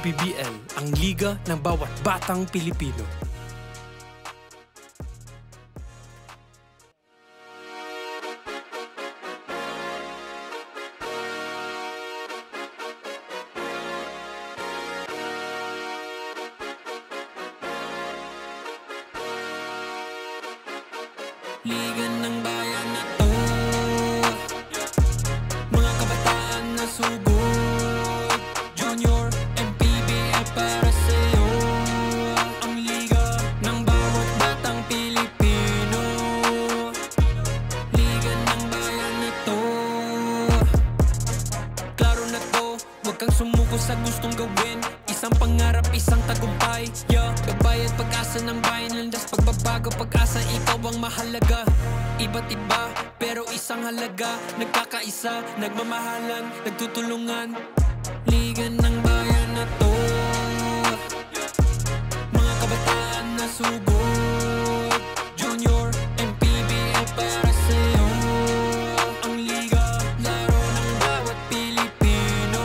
MPBL, ang liga ng bawat batang Pilipino. Liga ng bayan na to, mga kabataan na sugod. Junior, MPBL para sa'yo. Ang liga ng bawat batang Pilipino. Liga ng bayan na to. Klaro na to, huwag kang sumuko sa gustong gawin. Isang pangarap, isang tagumpay, yeah. Gabay at pag-asa ng bayan, landas pagbabago, pag-asa, ikaw ang mahalaga. Iba't iba, pero isang halaga. Nagkakaisa, nagmamahalan, nagtutulungan. Liga ng bayan na to, mga kabataan na sugod. Junior, MPBL para sa'yo. Ang liga, laro ng bawat Pilipino.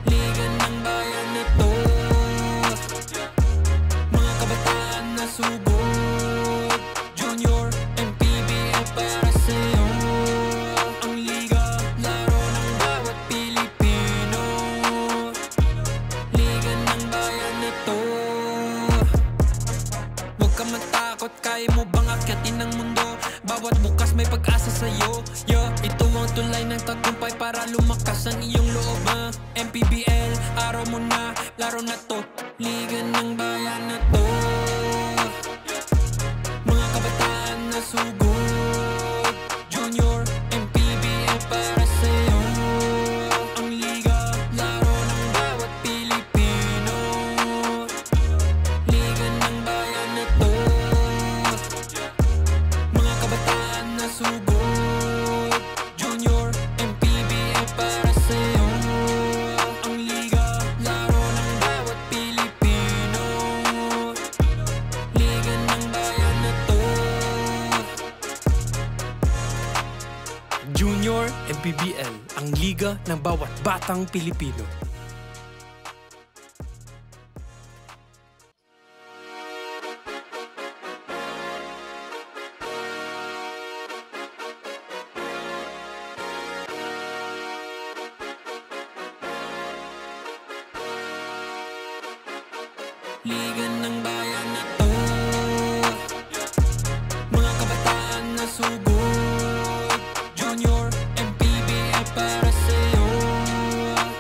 Liga ng bayan na to, mga kabataan na sugod. Junior, MPBL para sa'yo. Ang liga, laro ng bawat Pilipino. Liga ng bayan na to. Huwag ka matakot, kaya mo bang akyatin ang mundo? Bawat bukas may pag-asa sa'yo, yeah. Ito ang tulay ng tagumpay para lumakas ang iyong loob, MPBL, araw mo na, laro na to. Liga ng bayan na to, mga kabataan na sugod. Junior, MPBL para sa'yo. Ang liga, laro ng bawat Pilipino. Liga ng bayan na to, mga kabataan na sugod. Junior, MPBL para sa'yo. Ang liga, laro ng bawat Pilipino. Liga ng bayan na to. Junior, MPBL, ang liga ng bawat batang Pilipino. Liga ng bayan na to, mga kabataan na sugod. Junior, MPBL para sa'yo.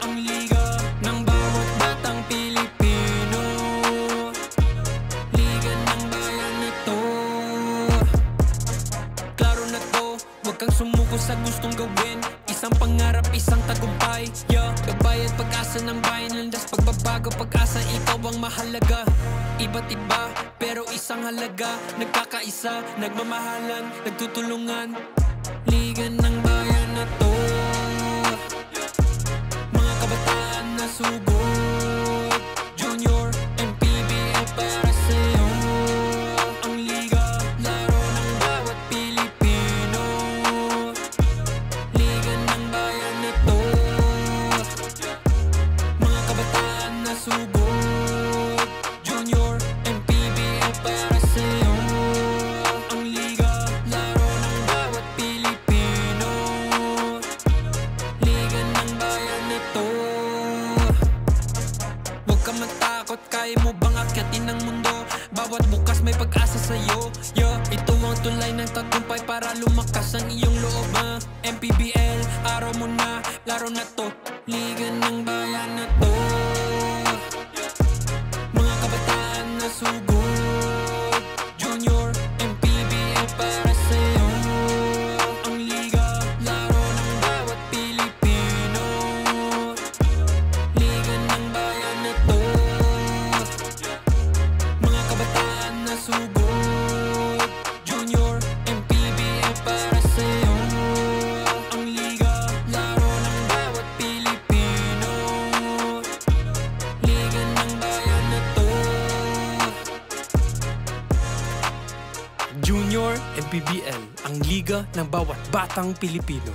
Ang liga ng bawat batang Pilipino. Liga ng bayan na to. Klaro na to, huwag kang sumuko sa gustong gawin. Isang pangarap, isang tagumpay, yeah. Gabay at pag-asa ng bayan, landas pagbabago, pag-asa, ikaw ang mahalaga. Iba't iba, pero isang halaga. Nagkakaisa, nagmamahalan, nagtutulungan. Liga ng bayan na to, mga kabataan na sugod. Junior, MPBL para sa'yo. Ang liga, laro ng bawat Pilipino. Liga ng bayan na to, mga kabataan na sugod. Junior, MPBL para sa'yo. Ang liga, laro ng bawat Pilipino. Liga ng bayan na to. Huwag ka matakot, kaya mo bang akyatin ang mundo? Bawat bukas may pag-asa sa'yo, yeah. Ito ang tulay ng tagumpay para lumakas ang iyong loob, MPBL, araw mo na, laro na to. Liga ng bayan na to, mga kabataan na sugod. Junior, MPBL para sa'yo. Ang liga, laro ng bawat Pilipino. Liga ng bayan na to, mga kabataan na sugod. Junior, MPBL para sa'yo. Ang liga, laro ng bawat Pilipino. Liga ng bayan na to. Junior, MPBL, ang liga ng bawat batang Pilipino.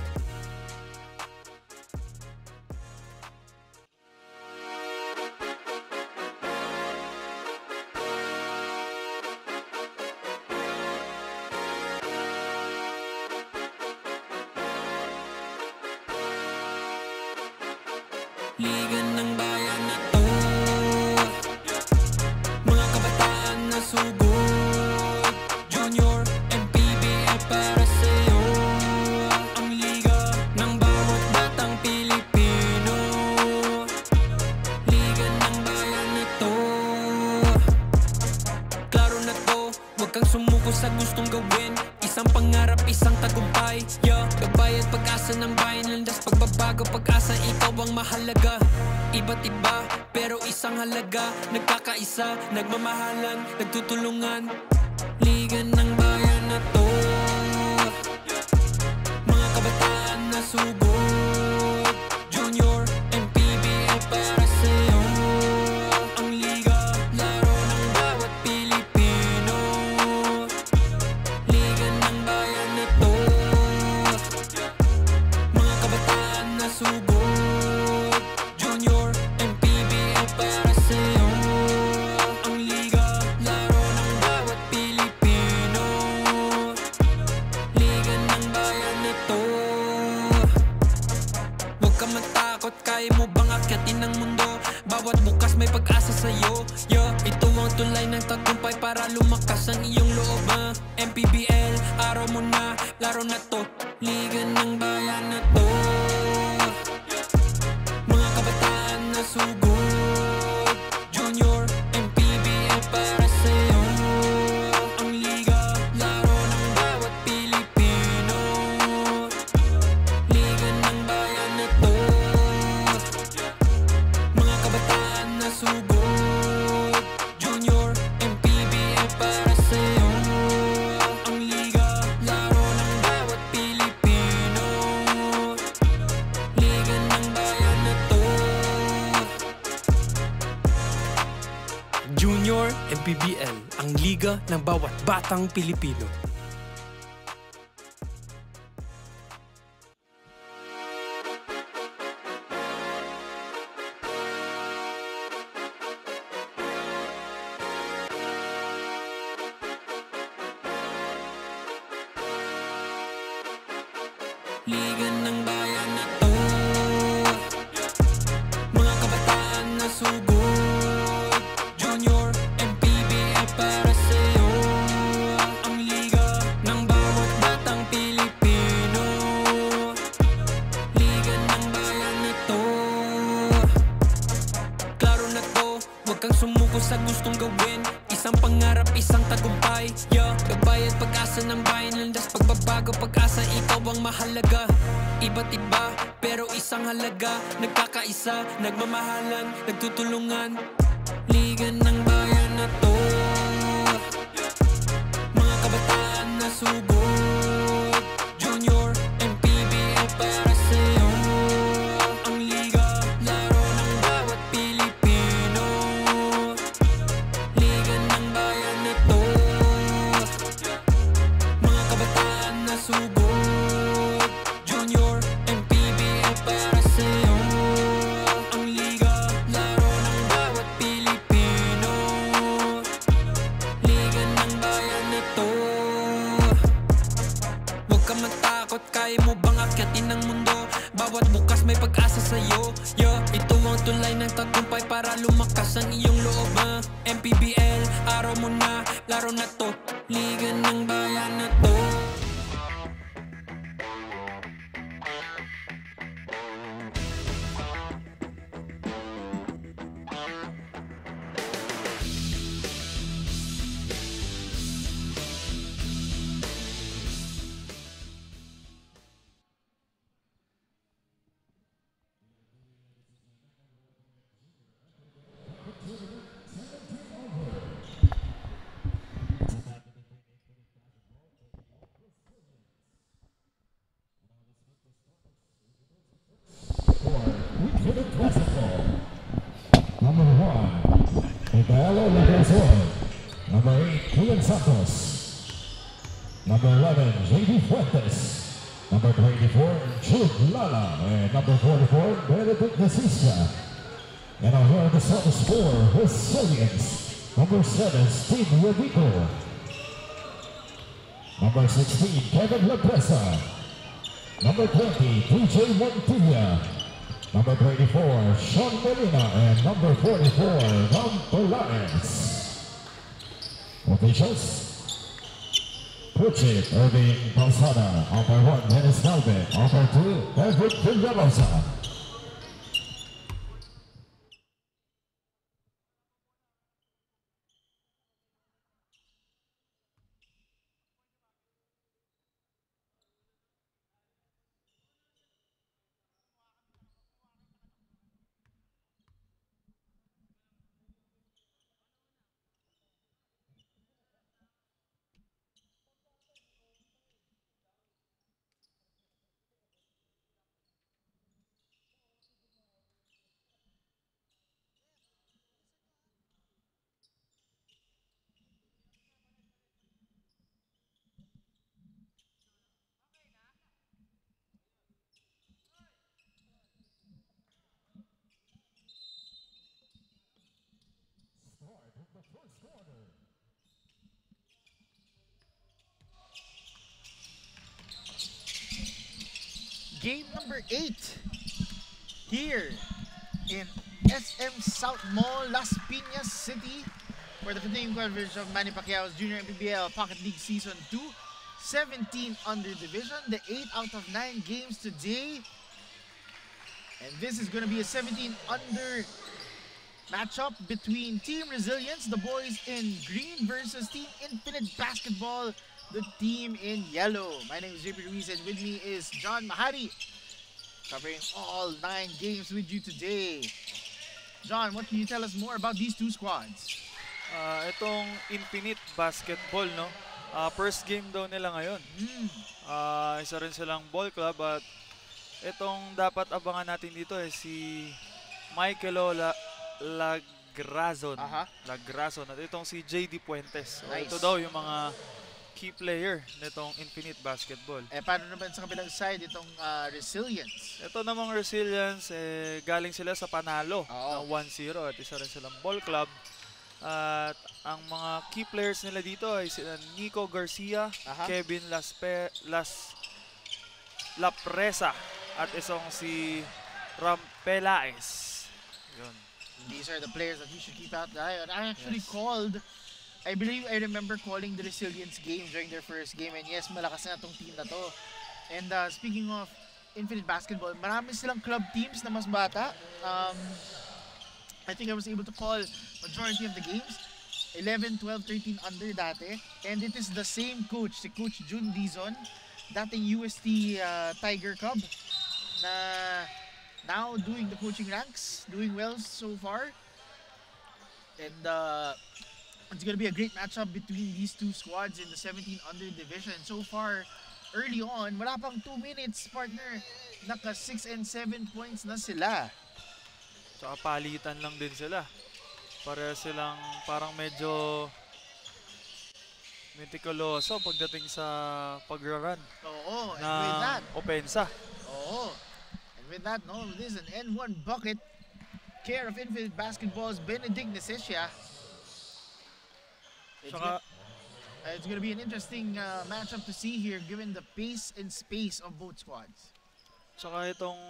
Liga ng bayan na to, mga kabataan na sugod. Junior MPBL para sa'yo, ang liga ng bawat batang Pilipino. Liga ng bayan na to, klaro na to, huwag kang sumuko sa gustong gawin. Isang pangarap, isang tagumpay, yeah. Gabay at pag-asa ng bayan, landas pagbabago, pag-asa, ikaw ang mahalaga. Iba't iba, pero isang halaga. Nagkakaisa, nagmamahalan, nagtutulungan. Liga ng bayan na to, mga kabataan na sugod. Junior MPBL para sa'yo, ang liga, laro ng bawat Pilipino. Liga ng bayan na to, mga kabataan na sugod. Junior MPBL para sa'yo, ang liga, laro ng bawat Pilipino. Liga ng bayan na to, huwag ka matakot, kaya mo bang akyatin ang mundo? Bawat bukas may pag-asa sa'yo, yeah. Ito ang tulay ng tagumpay para lumakas ang iyong loob, MPBL, araw mo na, laro na to. Liga ng bayan na to, mga kabataan na sugod. Junior MPBL para sa'yo, ang liga, laro ng bawat Pilipino. Liga ng bayan na to, mga kabataan na sugod. Junior MPBL para sa'yo, ang liga, laro ng bawat Pilipino. Liga ng bayan na to, Junior MPBL, ang liga ng bawat batang Pilipino. liga ng bayan na to, mga kabataan na sugod. Junior MPBL para sa'yo, ang liga ng bawat batang Pilipino. Liga ng bayan na to, klaro na to, huwag kang sumuko sa gustong gawin. Isang pangarap, isang tagumpay, yeah. Gabay at pag-asa ng bayan, landas pagbabago, pag-asa, ikaw ang mahalaga. Iba't iba, pero isang halaga. Nagkakaisa, nagmamahalan, nagtutulungan. Liga ng bayan na to, mga kabataan na sugod. Junior MPBL para sa'yo, ang liga, laro ng bawat Pilipino. Liga ng bayan na to, mga kabataan na sugod. Junior MPBL para sa'yo, ang liga, laro ng bawat Pilipino. Liga ng bayan na to, huwag ka matakot, kaya mo bang akyatin ang mundo? Bawat bukas may pag-asa sa'yo, yeah. Ito ang tulay ng tagumpay para lumakas ang iyong loob, MPBL, araw mo na, laro na to. Liga ng bayan na to. Number 1, Miguel Lagazor. Number 8, Julian Santos. Number 11, J.D. Fuentes. Number 24, Jude Lala. And number 44, Benedict Nasista. And our here on the Santos 4, Resilience. Number 7, Steve Robico. Number 16, Kevin Lapresa. Number 20, DJ Montilla. number 24, Sean Molina, and number 44, Ram Polares. Officials, Pucci Irving Balsada, upper 1, Dennis Galvin, upper 2, Edward Villarosa. Start with the first quarter. Game number 8 here in SM South Mall, Las Piñas City for the continuing coverage of Manny Pacquiao's Junior MPBL Pocket League Season 2. 17 under division, the 8 out of 9 games today. And this is going to be a 17 under matchup between Team Resilience, the boys in green, versus Team Infinite Basketball, the team in yellow. My name is JP Ruiz, and with me is John Mahari, covering all 9 games with you today. John, what can you tell us more about these two squads? Itong Infinite Basketball, no? First game daw nila ngayon. Isa rin silang ball club at itong dapat abangan natin dito si Michaelo Lagrazon. Lagrazon at itong si JD Puentes. So, nice. Ito daw yung mga key player nitong Infinite Basketball. Paano naman sa kabilang side itong Resilience? Ito namang Resilience, galing sila sa panalo ng 1-0 at isa rin silang ball club. At ang mga key players nila dito ay sila Nico Garcia, Kevin Lapresa at isang si Ram Pelaez. Yun. These are the players that we should keep out the eye on. I actually called, I believe I remember calling the Resilience game during their first game, and yes, malakas na itong team na to. And speaking of Infinite Basketball, marami silang club teams na mas bata. I think I was able to call majority of the games. 11, 12, 13 under dati. And it is the same coach, si Coach Jun Dizon, dating UST Tiger Cub, na now doing the coaching ranks, doing well so far. And it's going to be a great matchup between these two squads in the 17 under division. So far, early on, wala pang 2 minutes, partner. Naka 6 and 7 points na sila. Tsaka palitan lang din sila. Para silang parang medyo meticuloso pagdating sa pagra-run. Oo, and ng with that, opensa. Oo. And with that, no, this is an N1 bucket. Care of Infinite Basketball's Benedict Nesesia. It's going to be an interesting matchup to see here given the pace and space of both squads. Tsaka itong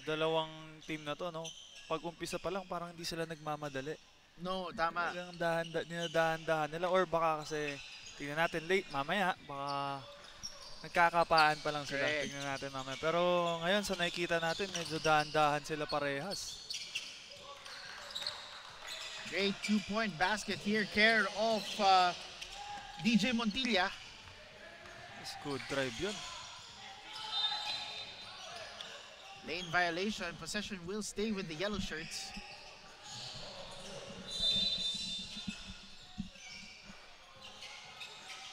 dalawang team na to, no? Pag-umpisa pa lang, parang hindi sila nagmamadali. No, tama. Dinadahan-dahan nila, or baka kasi, tingnan natin late, mamaya, baka nagkakapaan pa lang sila. Correct. Tingnan natin mamaya. Pero ngayon, sa nakikita natin, medyo dahan-dahan sila parehas. Great 2-point basket here, care of DJ Montilla. It's good drive yun. Lane violation, possession will stay with the yellow shirts.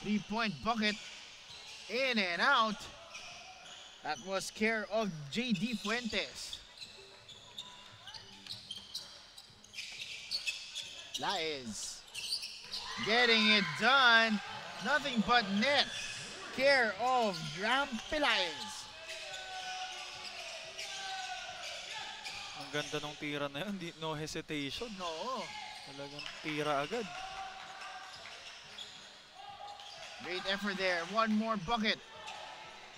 Three-point bucket, in and out. That was care of JD Fuentes. Laez getting it done. Nothing but net. Care of Ram Pelaez. Ang ganda ng tira na yun, no hesitation. No. Talagang tira agad. Great effort there. One more bucket.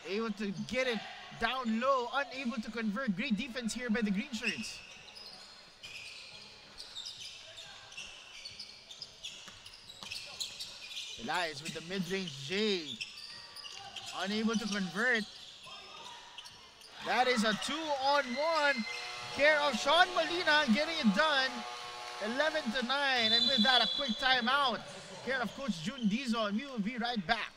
Able to get it down low, unable to convert. Great defense here by the green shirts. Elias with the mid-range J. Unable to convert. That is a 2-on-1. Care of Sean Molina getting it done. 11-9. And with that, a quick timeout. Care of Coach June Dizon. We will be right back.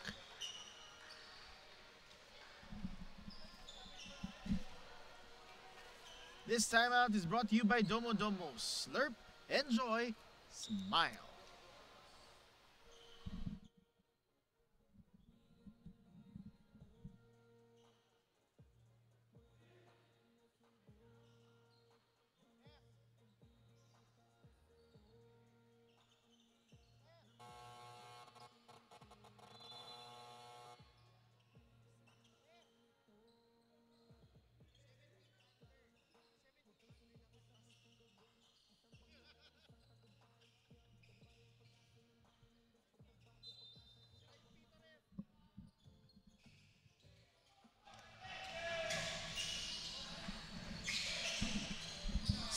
This timeout is brought to you by Domo Domo. Slurp, enjoy, smile.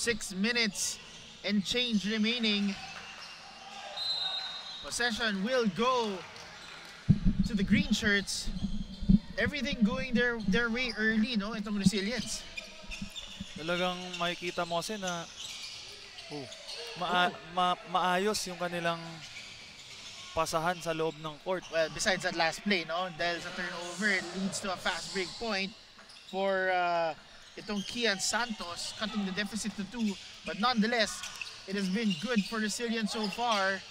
Six minutes and change remaining. Possession will go to the green shirts. Everything going their way early, no? Itong Resilience. Talagang makikita mo kasi na maayos yung kanilang pasahan sa loob ng court. Well, besides that last play, no? Dahil sa turnover, it leads to a fast break point for itong Kian Santos, cutting the deficit to 2. But nonetheless, it has been good for Resilience so far.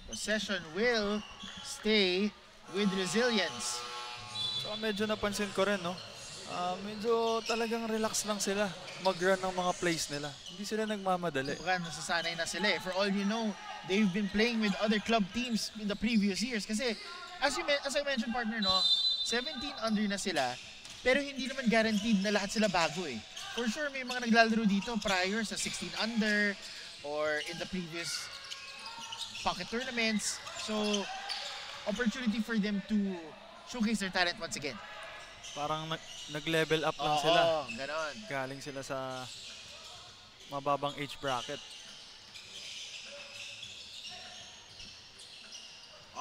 Possession will stay with Resilience. So medyo napansin ko rin, no? Medyo talagang relax lang sila mag-run ng mga plays nila. Hindi sila nagmamadali. Baka nasasanay na sila eh. For all you know, they've been playing with other club teams in the previous years. Kasi, as I mentioned, partner, no? 17 under na sila, pero hindi naman guaranteed na lahat sila bago eh. For sure, may mga naglalaro dito prior sa 16 under or in the previous pocket tournaments. So, opportunity for them to showcase their talent once again. Parang nag-level up lang sila. Oo, ganon. Galing sila sa mababang age bracket.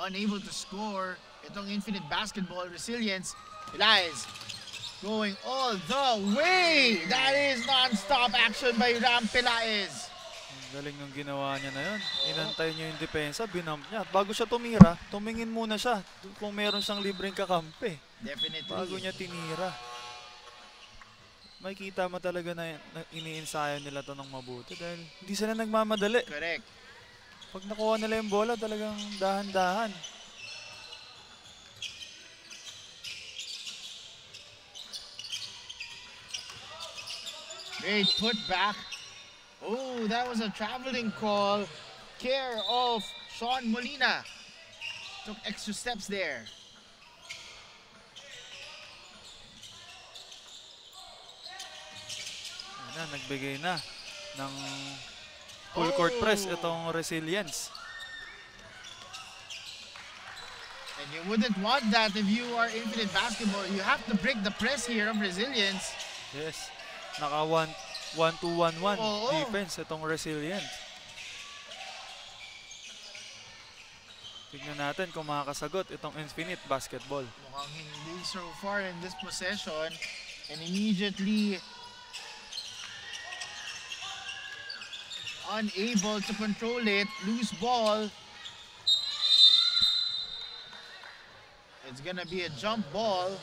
Unable to score. Itong Infinite Basketball Resilience. Elias going all the way. That is non-stop action by Ram Pelaez. Galing ng ginawa niya na yun. Inantay niya yung depensa, binump niya. At bago siya tumira, tumingin muna siya kung meron siyang libreng kakampi. Definitely. Bago niya tinira. Makikita mo talaga na ini-ensayo nila to ng mabuti dahil hindi sila nagmamadali. Correct. Pag nakuha nila yung bola, talagang dahan-dahan. Great put back. Oh, that was a traveling call. Care of Sean Molina. Took extra steps there. Ayan na, nagbigay na ng full court press itong Resilience. And you wouldn't want that if you are Infinite Basketball. You have to break the press here of Resilience. Yes. Naka 1-2-1-1 defense itong Resilience. Tignan natin kung makakasagot itong Infinite Basketball. Mukhang hindi so far in this possession. And immediately unable to control it. Loose ball. It's gonna be a jump ball.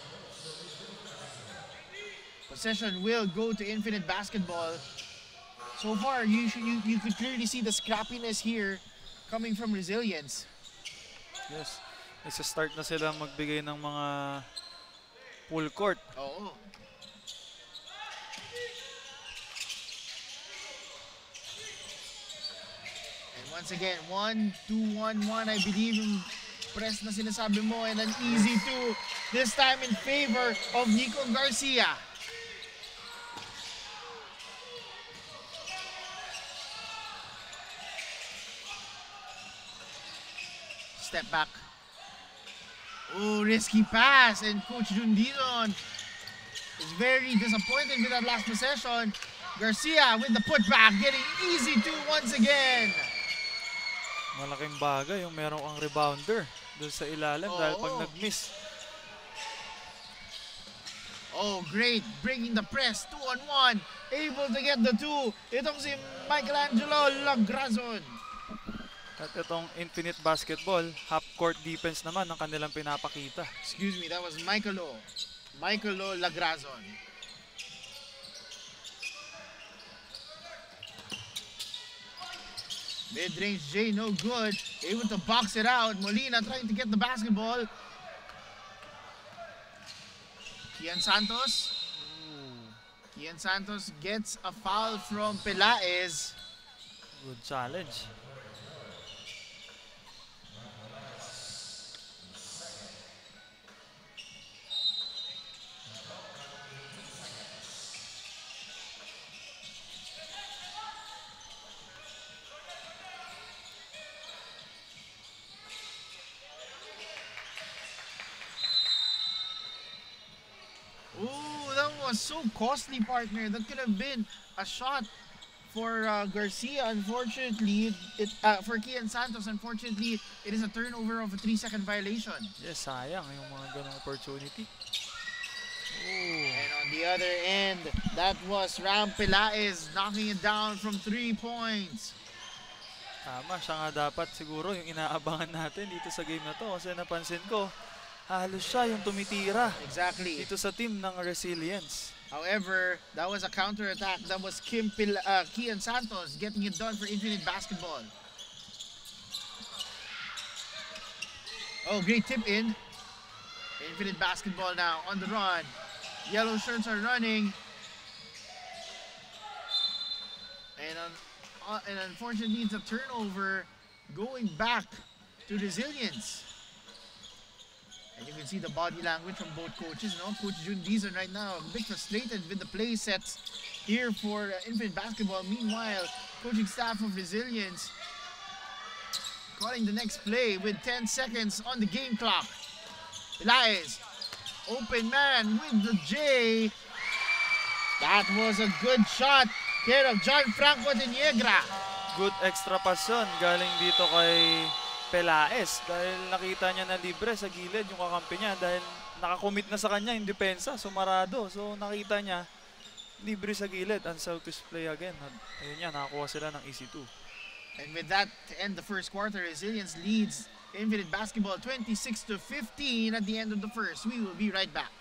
Possession will go to Infinite Basketball. So far, you could clearly see the scrappiness here coming from Resilience. Yes. Nagsa-start na sila magbigay ng mga full court. Oo. And once again, 1-2-1-1, I believe yung press na sinasabi mo, and an easy 2. This time in favor of Nico Garcia. Step back. Oh, risky pass, and Coach Jundizon is very disappointed with that last possession. Garcia with the putback, getting easy two once again. Malaking bagay yung meron kang rebounder doon sa ilalim dahil pag nag-miss. Oh, great. Breaking the press. 2-on-1. Able to get the two. Itong si Michelangelo Lagrazon. At itong Infinite Basketball, half-court defense naman ang kanilang pinapakita. Excuse me, that was Michaelo Lagrazon. Mid-range J, no good. Able to box it out. Molina trying to get the basketball. Kian Santos. Kian Santos gets a foul from Pelaez. Good challenge. Was so costly, partner. That could have been a shot for Garcia. Unfortunately, for Kian Santos, unfortunately, it is a turnover of a 3-second violation. Yes, sayang yung mga ganong opportunity. Ooh. And on the other end, that was Ram Pelaez knocking it down from 3 points. Tama, siya nga dapat siguro yung inaabangan natin dito sa game na to kasi napansin ko, halos siya yung tumitira. Exactly. Dito sa team ng Resilience. However, that was a counter-attack. That was Kian Santos getting it done for Infinite Basketball. Oh, great tip in. Infinite Basketball now on the run. Yellow shirts are running. And unfortunately, it's a turnover going back to Resilience. And you can see the body language from both coaches, no? Coach Jundizon right now, a bit frustrated with the play sets here for Infinite Basketball. Meanwhile, coaching staff of Resilience calling the next play with 10 seconds on the game clock. Pelaez, open man with the J. That was a good shot here of Gianfranco de Niegra. Good extra pass yun galing dito kay Pelaez dahil nakita niya na libre sa gilid yung kakampi niya dahil nakakommit na sa kanya yung depensa, sumarado. So nakita niya libre sa gilid, unselfish play again. At ayun niya, nakakuha sila ng easy 2. And with that, to end the first quarter, Resilience leads Infinite Basketball 26-15 at the end of the first. We will be right back.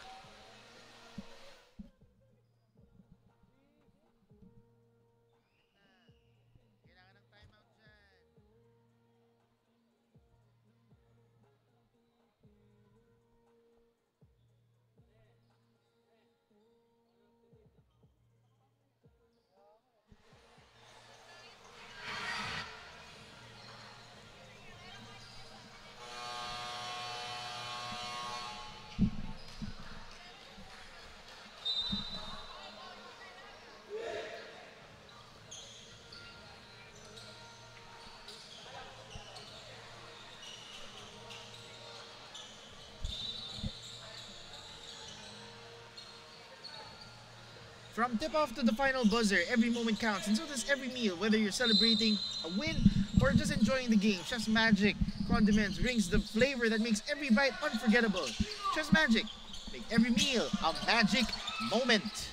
From tip-off to the final buzzer, every moment counts, and so does every meal, whether you're celebrating a win or just enjoying the game. Chef's Magic Condiments brings the flavor that makes every bite unforgettable. Chef's Magic, make every meal a magic moment.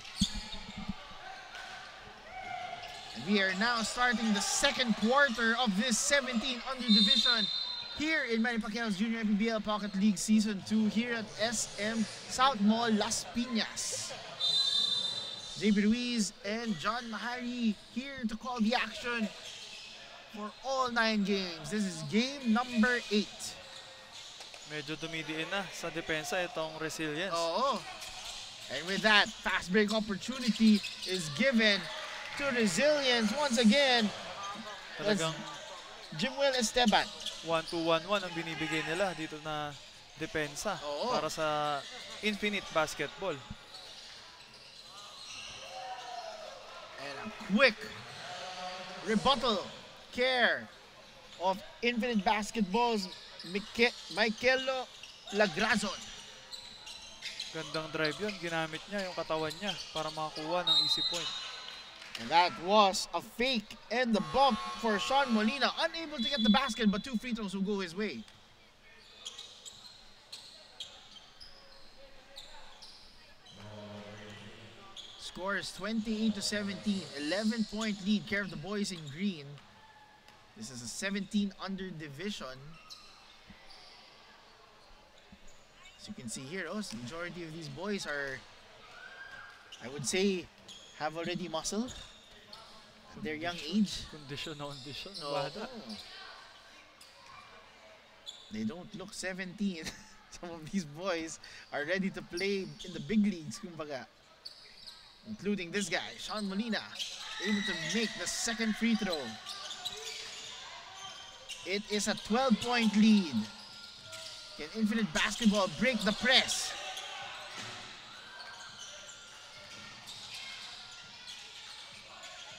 And we are now starting the second quarter of this 17 under division here in Manny Pacquiao's Junior FPBL Pocket League Season 2 here at SM South Mall, Las Piñas. JP Ruiz and John Mahari here to call the action for all 9 games. This is game number 8. Medyo tumidiin na sa depensa itong Resilience. Oo. And with that, fast break opportunity is given to Resilience once again. Talagang Jimuel Esteban. 1-2-1-1 ang binibigay nila dito na depensa para sa Infinite Basketball. And a quick rebuttal care of Infinite Basketball's Michaelo Lagrazon. Gandang drive yun. Ginamit niya yung katawan niya para makakuha ng easy point. And that was a fake and the bump for Sean Molina. Unable to get the basket, but 2 free throws will go his way. Score is 28-17. 11-point lead. Care of the boys in green. This is a 17 under division. As you can see here, the majority of these boys are, I would say, have already muscle at their young age. Condition na condition. Oh. They don't look 17. Some of these boys are ready to play in the big leagues, kumbaga. Including this guy, Sean Molina, able to make the second free throw. It is a 12-point lead. Can Infinite Basketball break the press?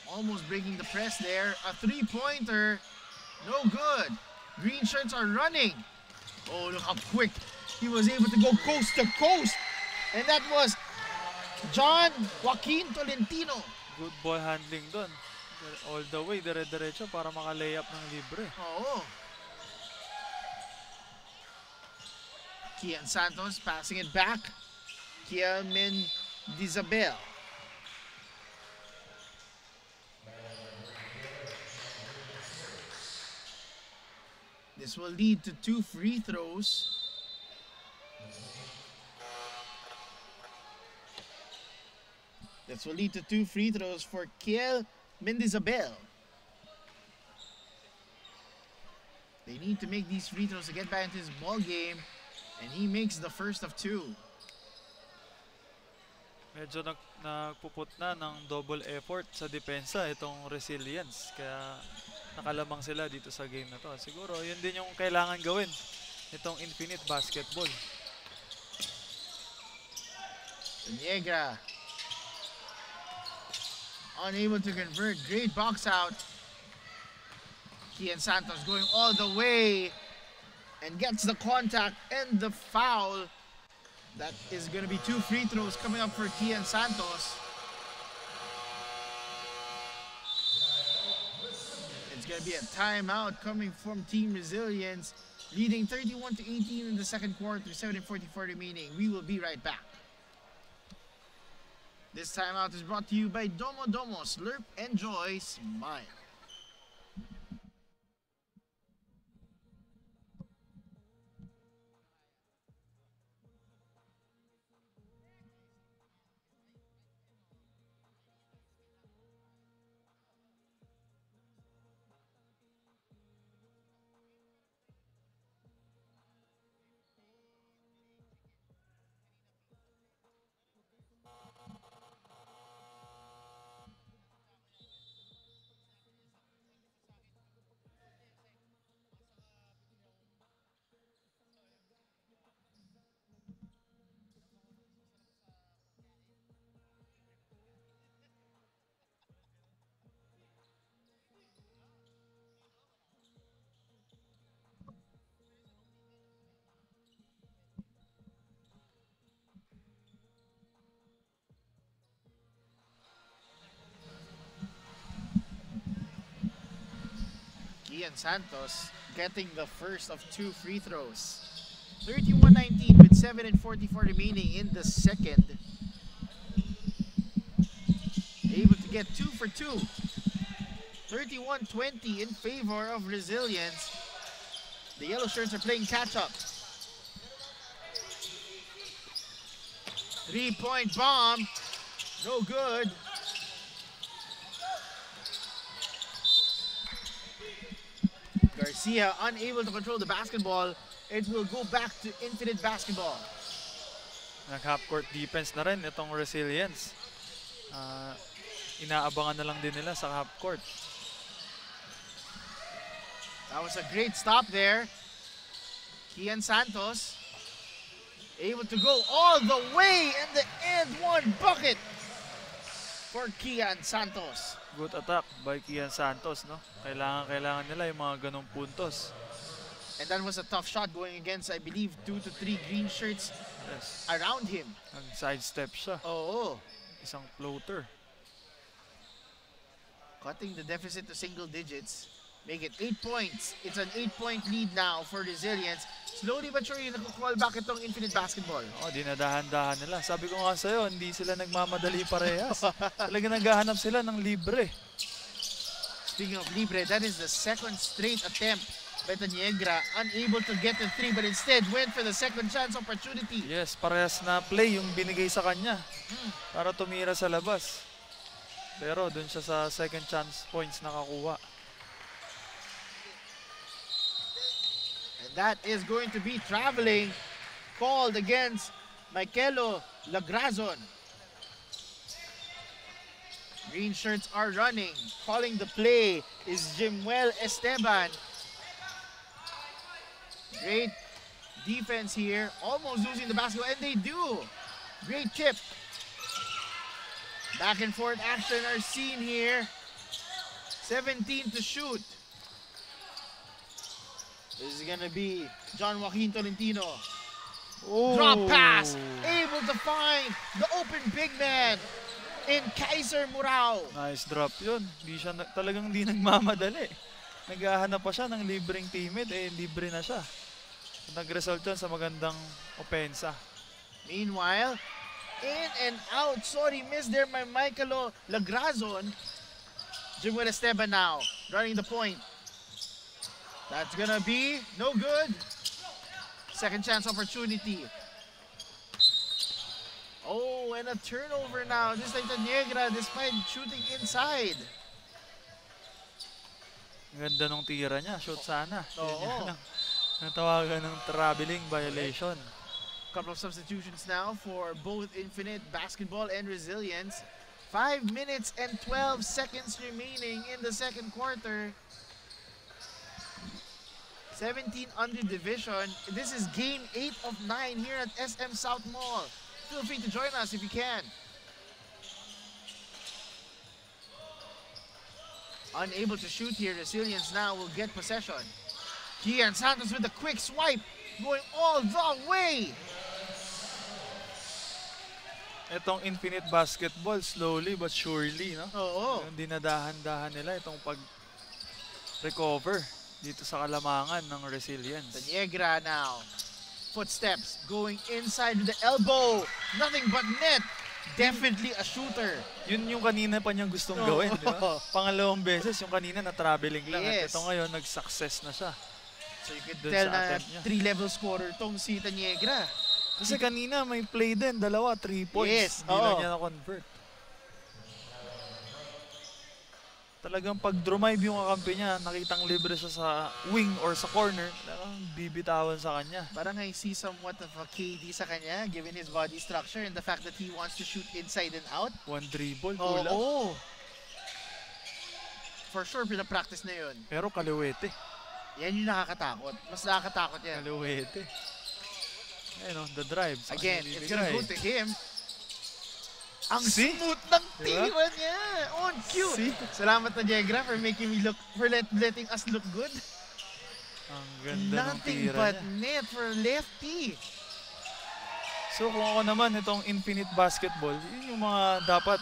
Almost breaking the press there. A 3-pointer. No good. Green shirts are running. Oh, look how quick he was able to go coast to coast. And that was John Joaquin Tolentino. Good ball handling dun. All the way, dire-diretso para maka-layup ng libre. Oo. Kian Santos passing it back. Kielmin Dizabel. This will lead to 2 free throws. This will lead to 2 free throws for Kiel Mendizabel. They need to make these free throws to get back into his ball game, and he makes the first of 2. Medyo nagpuput na ng double effort sa depensa itong Resilience. Kaya nakalamang sila dito sa game na to. Siguro yun din yung kailangan gawin itong Infinite Basketball. Niegra unable to convert. Great box out. Kian Santos going all the way and gets the contact and the foul. That is going to be 2 free throws coming up for Kian Santos. It's going to be a timeout coming from Team Resilience, leading 31-18 in the second quarter, 7:44 remaining. We will be right back. This timeout is brought to you by Domo Domo. Slurp, enjoy, smile. Kian Santos getting the first of 2 free throws. 31-19 with 7:44 remaining in the second. Able to get 2 for 2. 31-20 in favor of Resilience. The Yellow Shirts are playing catch-up. 3-point bomb. No good. Garcia unable to control the basketball. It will go back to Infinite Basketball. Nag-half-court defense na rin itong Resilience. Inaabangan na lang din nila sa half-court. That was a great stop there. Kian Santos able to go all the way and the end one bucket for Kian Santos. Good attack by Kian Santos, no? Kailangan nila yung mga ganong puntos. And that was a tough shot going against, I believe, 2 to 3 green shirts Yes. around him. Nag-sidestep siya. Oo. Isang floater. Cutting the deficit to single digits. Make it 8 points. It's an 8-point lead now for Resilience. Slowly but surely, nag-call back itong Infinite Basketball. Oh, dinadahan-dahan nila. Sabi ko nga sa'yo, hindi sila nagmamadali parehas. Talaga naghahanap sila ng libre. Speaking of libre, that is the second straight attempt by Taniegra. Unable to get the 3, but instead went for the second chance opportunity. Yes, parehas na play yung binigay sa kanya para tumira sa labas. Pero dun siya sa second chance points nakakuha. And that is going to be traveling, called against Michaelo Lagrazon. Green shirts are running. Calling the play is Jimuel Esteban. Great defense here. Almost losing the basketball, and they do. Great tip. Back and forth action are seen here. 17 to shoot. This is gonna be John Joaquin Tolentino. Oh. Drop pass. Able to find the open big man in Kaiser Murao. Nice drop yun. Di siya talagang di nagmamadali. Naghahanap pa siya ng libreng teammate, libre na siya. Nag-result yun sa magandang opensa. Meanwhile, in and out. Sorry, missed there by Michaelo Lagrazon. Jimuel Esteban now running the point. That's gonna be no good. Second chance opportunity. Oh, and a turnover now. Just like Taniegra, despite shooting inside. Ganda nung tira niya. Shoot sana. Oo. Natawagan ng traveling violation. Couple of substitutions now for both Infinite Basketball and Resilience. 5 minutes and 12 seconds remaining in the second quarter. 17 under division. This is game 8 of 9 here at SM South Mall. Feel free to join us if you can. Unable to shoot here, Resilience now will get possession. Kian Santos with a quick swipe, going all the way. Itong Infinite Basketball, slowly but surely, no? Oo. Yung dinadahan-dahan nila itong pag-recover dito sa kalamangan ng Resilience. Taniegra now. Footsteps going inside with the elbow. Nothing but net. Definitely a shooter. Yun yung kanina pa niyang gustong gawin, di ba? Pangalawang beses, yung kanina na traveling lang. Yes. At ito ngayon, nag-success na siya. So you could Dun tell sa na attempt niya. 3-level scorer tong si Taniegra. Kasi kanina may play din, dalawa, 3 points. Yes, Hindi lang oo. niya na-convert. Talagang pag drive yung kakampi niya, nakitang libre siya sa wing or sa corner, talagang bibitawan sa kanya. Parang I see somewhat of a KD sa kanya given his body structure and the fact that he wants to shoot inside and out. One dribble, Oo. kulang. For sure, pinapractice na yun. Pero kaliwete. Yan yung nakakatakot. Mas nakakatakot yan. Kaliwete. Ayun o, the drive. Saan Again, niya it's gonna go bibigay? to him. Ang See? smooth ng Diba? tira niya. On cue. See? Salamat na Jegra for making me look, for letting us look good. Ang ganda ng Nothing tira but niya. net for lefty. So kung ako naman, itong Infinite Basketball, yun yung mga dapat,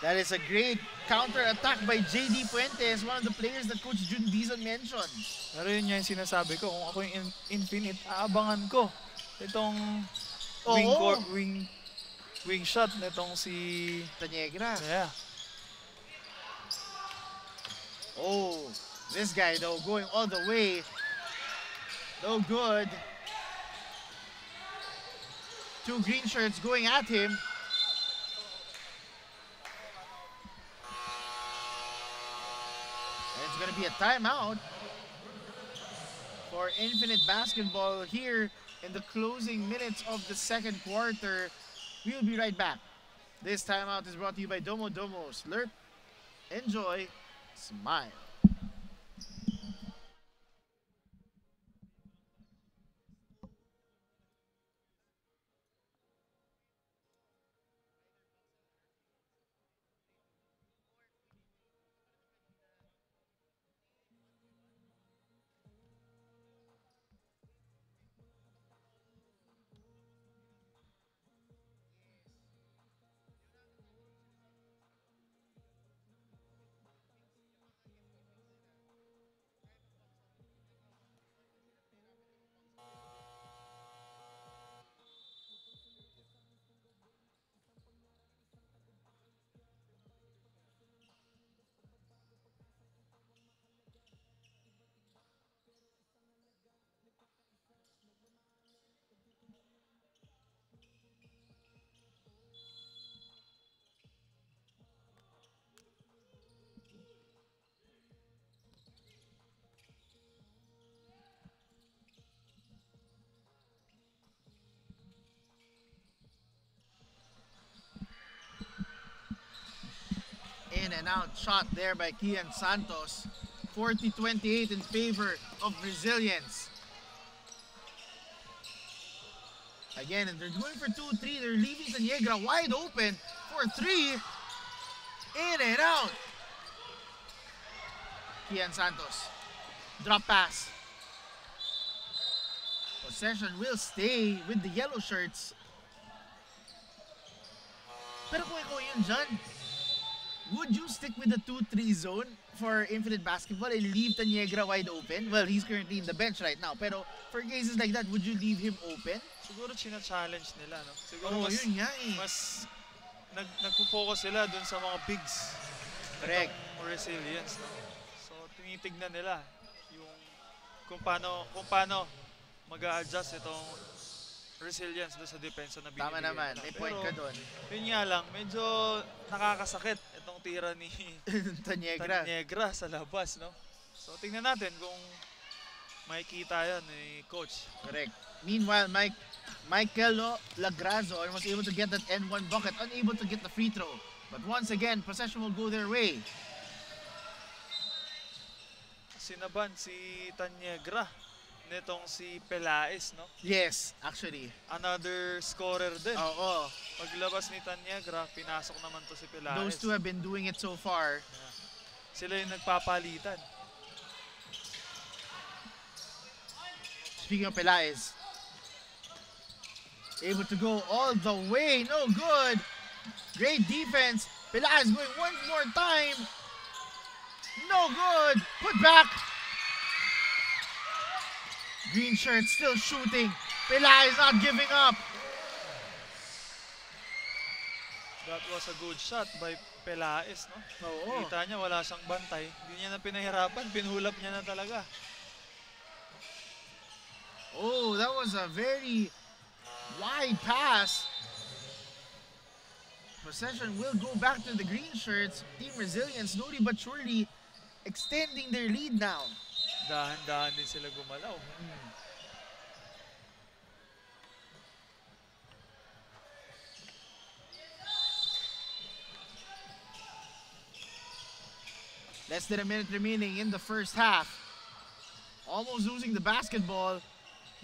That is a great counter-attack by JD Puentes, one of the players that Coach Jun Dizon mentioned. pero yun yung sinasabi ko, kung ako yung Infinite, aabangan ko itong wing shot nitong si Taniegra. yeah. Oh, this guy though going all the way. No good. Two green shirts going at him. And it's going to be a timeout for Infinite Basketball here in the closing minutes of the second quarter. We'll be right back. This timeout is brought to you by Domo Domo. Slurp, enjoy, smile. In and out shot there by Kian Santos. 40-28 in favor of Resilience. Again, and they're going for 2-3. They're leaving Taniegra wide open for 3. In and out. Kian Santos. Drop pass. Possession will stay with the yellow shirts. Pero kung ikaw yun dyan, would you stick with the 2-3 zone for Infinite Basketball and leave Taniegra wide open? Well, he's currently in the bench right now. Pero for cases like that, would you leave him open? Siguro china-challenge nila, no? Siguro Yun nga eh. mas nagpo-focus sila dun sa mga bigs. Correct. More resilience, no? So, tinitignan nila yung kung paano mag-a-adjust itong resilience doon sa depensa na binibigay. Tama naman, may point ka doon. Yun nga lang, medyo nakakasakit itong tira ni Taniegra sa labas, no? So, tingnan natin kung makikita yan ni Coach. Correct. Meanwhile, Michael Lagrazo was able to get that N1 bucket, unable to get the free throw. But once again, possession will go their way. Sinaban si Taniegra nitong si Pelaez, no? Yes, actually. Another scorer din. Oo. Paglabas ni Taniegra, pinasok naman to si Pelaez. Those two have been doing it so far. Yeah. Sila yung nagpapalitan. Speaking of Pelaez, able to go all the way. No good. Great defense. Pelaez going one more time. No good. Put back. Green shirt still shooting. Pelaez not giving up. That was a good shot by Pelaez, no? Oo. Kita niya wala siyang bantay. Hindi niya na pinahirapan. Pinhulap niya na talaga. Oh, that was a very wide pass. Possession will go back to the green shirts. Team Resilience slowly but surely extending their lead now. Dahan-dahan din sila gumalaw. Less than a minute remaining in the first half. Almost losing the basketball.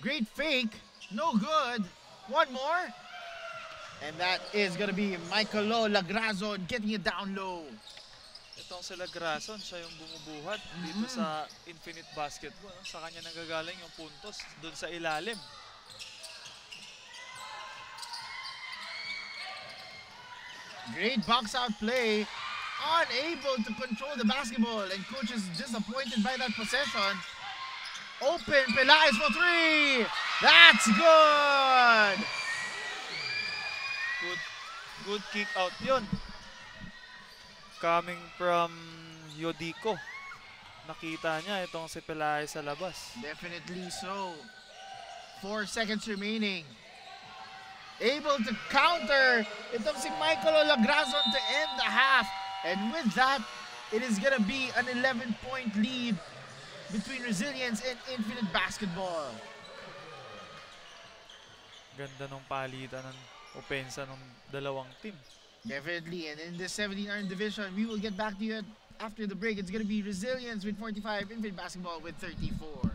Great fake. No good. One more. And that is going to be Michael Lagrazo getting it down low. Itong si Lagrason, siya yung bumubuhat dito sa Infinite Basketball. No? Sa kanya nagagaling yung puntos doon sa ilalim. Great box out play. Unable to control the basketball. And coach is disappointed by that possession. Open, Pelaez for 3. That's good. Good kick out yun. Coming from Yodico. Nakita niya itong si Pelaez sa labas. Definitely so. 4 seconds remaining. Able to counter itong si Michael Lagrazon to end the half. And with that, it is gonna be an 11-point lead between Resilience and Infinite Basketball. Ganda ng palitan ng opensa ng dalawang team. Definitely, and in this 17-iron division, we will get back to you after the break. It's going to be Resilience with 45, Infinite Basketball with 34.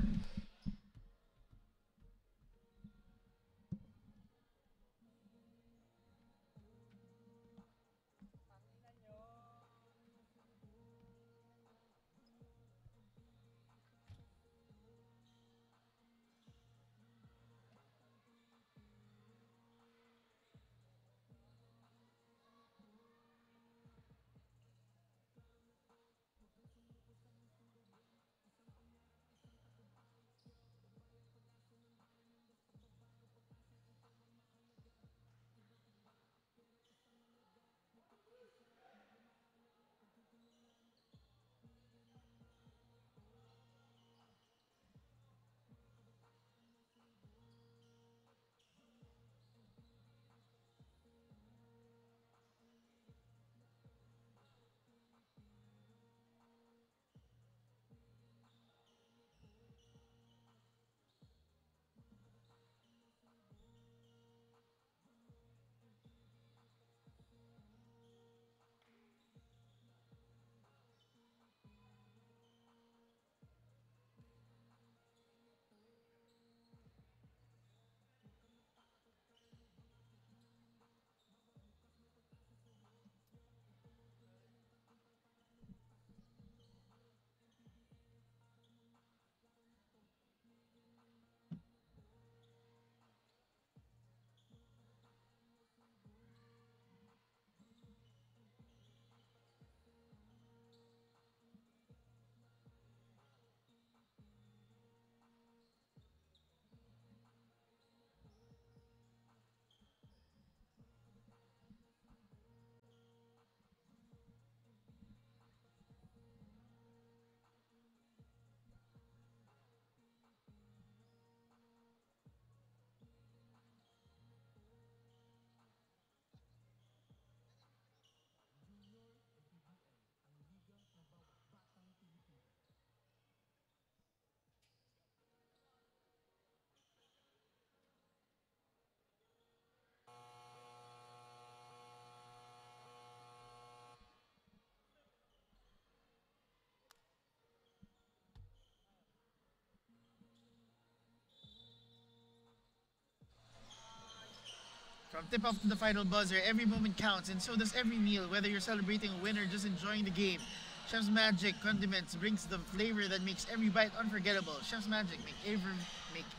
From tip-off to the final buzzer, every moment counts, and so does every meal, whether you're celebrating a win or just enjoying the game. Chef's Magic Condiments brings the flavor that makes every bite unforgettable. Chef's Magic, make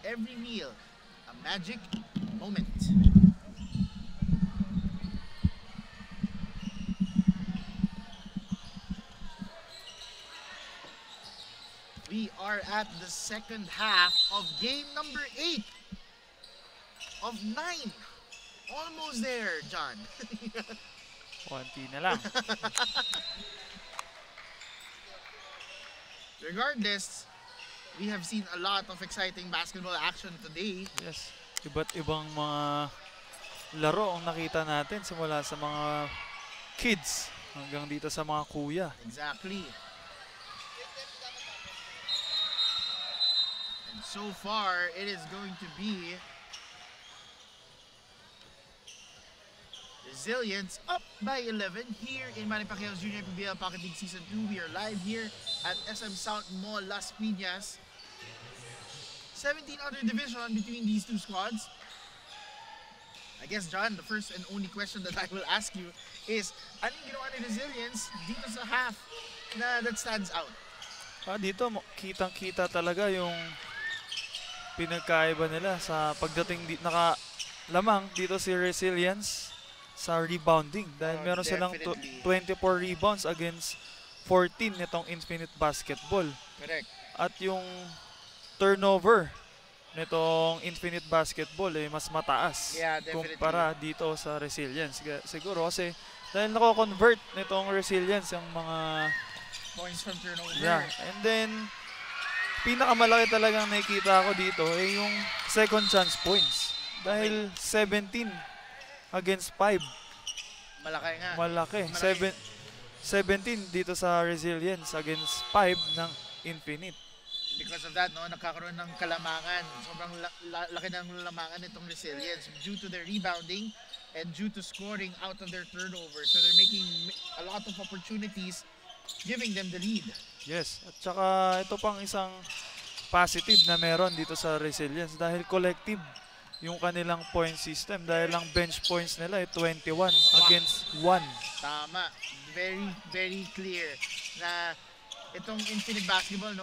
every meal a magic moment. We are at the second half of game number 8 of 9. Almost there, John. Konti na lang. Regardless, we have seen a lot of exciting basketball action today. Yes. Iba't ibang mga laro ang nakita natin simula sa mga kids hanggang dito sa mga kuya. Exactly. And so far, it is going to be Resilience up by 11 here in Manny Pacquiao's Junior PBL Pocket League Season 2. We are live here at SM South Mall, Las Piñas. 17 other division between these two squads. I guess, John, the first and only question that I will ask you is, anong ginawa ni Resilience dito sa half that stands out? Dito, kitang-kita talaga yung pinagkaiba nila sa pagdating nakalamang dito si Resilience sa rebounding dahil meron silang 24 rebounds against 14 nitong Infinite Basketball. Correct. At yung turnover nitong Infinite Basketball mas mataas kumpara dito sa Resilience. Siguro kasi dahil nako-convert nitong Resilience yung mga points from turnover. Yeah. And then pinakamalaki talagang nakikita ko dito yung second chance points. Dahil 17 against 5. Malaki nga. Malaki. 17 dito sa Resilience against 5 ng Infinite. Because of that, nagkakaroon ng kalamangan. Sobrang laki ng lamangan nitong Resilience due to their rebounding and due to scoring out of their turnover. So they're making a lot of opportunities, giving them the lead. Yes. At saka ito pang isang positive na meron dito sa Resilience dahil collective yung kanilang point system dahil lang bench points nila 21 against 1. Tama. Very, very clear na itong Infinite Basketball,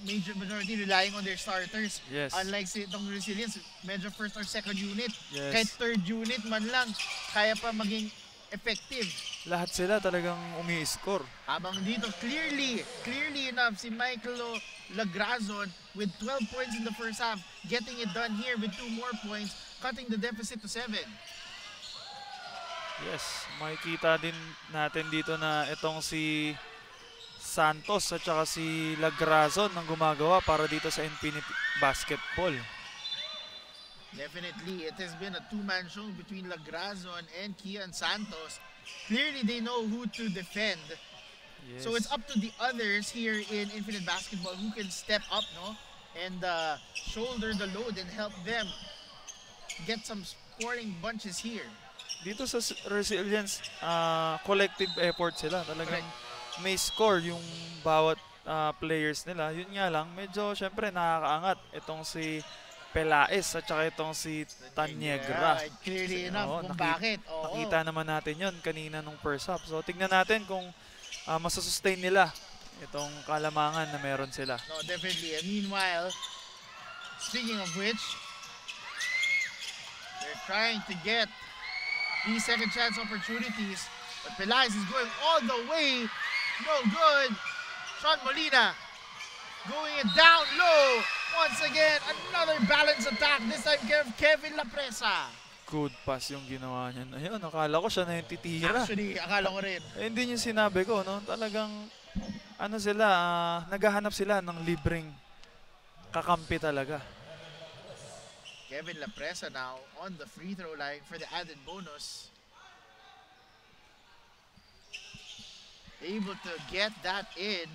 majority relying on their starters. Yes. Unlike itong Resilience, medyo first or second unit. Yes. Kahit third unit man lang, kaya pa maging effective. Lahat sila talagang umi-score. Habang dito, clearly enough, si Michael Lagrazon with 12 points in the first half, getting it done here with 2 more points, cutting the deficit to 7. Yes, makikita din natin dito na itong si Santos at saka si Lagrazon ang gumagawa para dito sa Infinite Basketball. Definitely, it has been a two-man show between Lagrazon and Kian Santos. Clearly, they know who to defend. Yes. So it's up to the others here in Infinite Basketball who can step up, and shoulder the load and help them get some scoring bunches here. Dito sa Resilience, collective effort sila. Talagang may score yung bawat players nila. Yun nga lang, medyo syempre nakakaangat itong si Pelaez at saka itong si Taniegra. Yeah, clearly enough kung bakit. Nakita naman natin yun kanina nung first half. So tignan natin kung masasustain nila itong kalamangan na meron sila. No, definitely. And meanwhile, speaking of which, they're trying to get these second chance opportunities. But Pelaez is going all the way. No good. Sean Molina going it down low. Once again, another balance attack. This time, Kevin Lapresa. Good pass yung ginawa niya. Ayun, akala ko siya na yung titira. Actually, akala ko rin. Hindi yung sinabi ko, Talagang, naghahanap sila ng libreng kakampi talaga. Kevin Lapresa now on the free throw line for the added bonus. Able to get that in.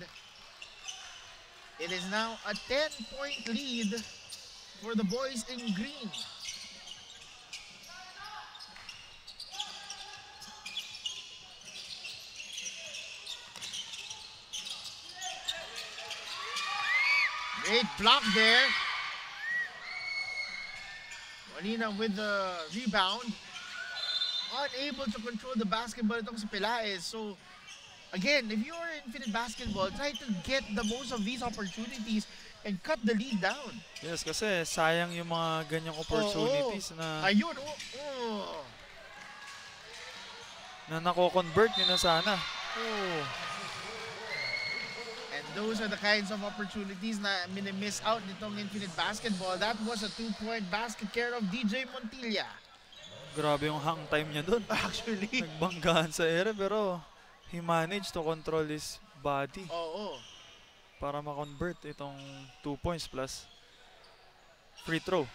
It is now a 10-point lead for the boys in green. Great block there. Molina with the rebound. unable to control the basketball itong si Pelaez. So, again, if you're Infinite Basketball, try to get the most of these opportunities and cut the lead down. Yes, kasi sayang yung mga ganyang opportunities na Ayun, na nako-convert yun na sana. And those are the kinds of opportunities na minimiss out nitong Infinite Basketball. That was a 2-point basket care of DJ Montilla. Grabe yung hang time niya doon. Actually. Nagbanggaan sa ere pero he managed to control his body para ma-convert itong 2 points plus free throw.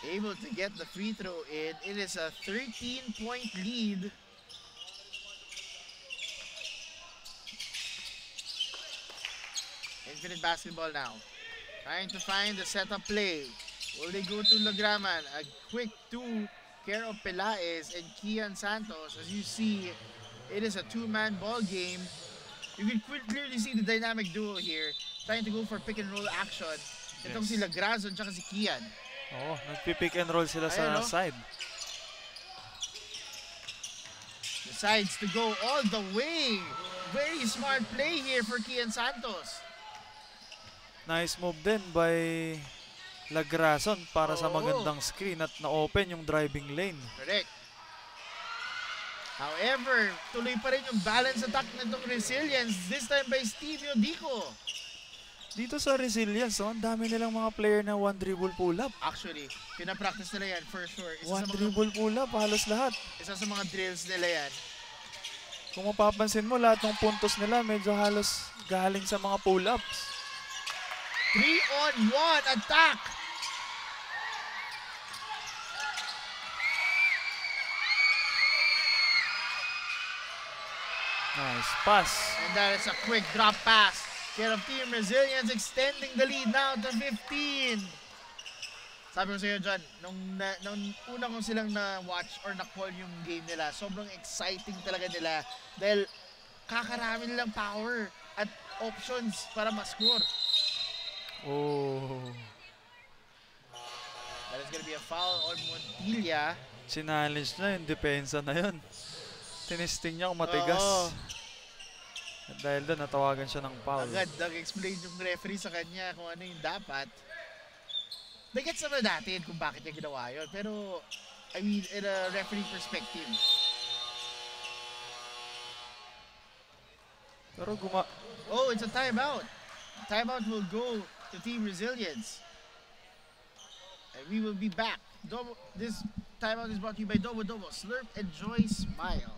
Able to get the free throw in. It is a 13-point lead. Infinite Basketball now. Trying to find the setup play. Will they go to Lagraman? A quick 2 care of Pelaez and Kian Santos. As you see, it is a 2-man ball game. You can clearly see the dynamic duo here. Trying to go for pick and roll action. Itong si Lagrazon at si Kian. Oo, nagpipick and roll sila sa side. Decides to go all the way. Very smart play here for Kian Santos. Nice move din by Lagrazon para sa magandang screen at na-open yung driving lane. Correct. However, tuloy pa rin yung balance attack nitong Resilience, this time by Stevie Odico. Dito sa Resilience, ang dami nilang mga player na one dribble pull-up. Actually, pinapractice nila yan for sure. One dribble pull-up, halos lahat. Isa sa mga drills nila yan. Kung mapapansin mo, lahat ng puntos nila medyo halos galing sa mga pull-ups. 3-on-1 attack. Nice pass. And that is a quick drop pass. Care of Team Resilience extending the lead now to 15. Sabi ko sa iyo, John, nung una ko silang na-watch or na-call yung game nila, sobrang exciting talaga nila dahil kakarami nilang power at options para ma-score. That is gonna be a foul on Montilla. Challenge na yung depensa na yun. Tinisting niya kung matigas. At dahil doon, natawagan siya ng foul. Agad nag-explain yung referee sa kanya kung ano yung dapat. Nagets naman natin kung bakit niya ginawa yun. Pero, I mean, in a referee perspective. Pero it's a timeout. Timeout will go to Team Resilience. And we will be back. This timeout is brought to you by Dobo Dobo. Slurp, enjoy, smile.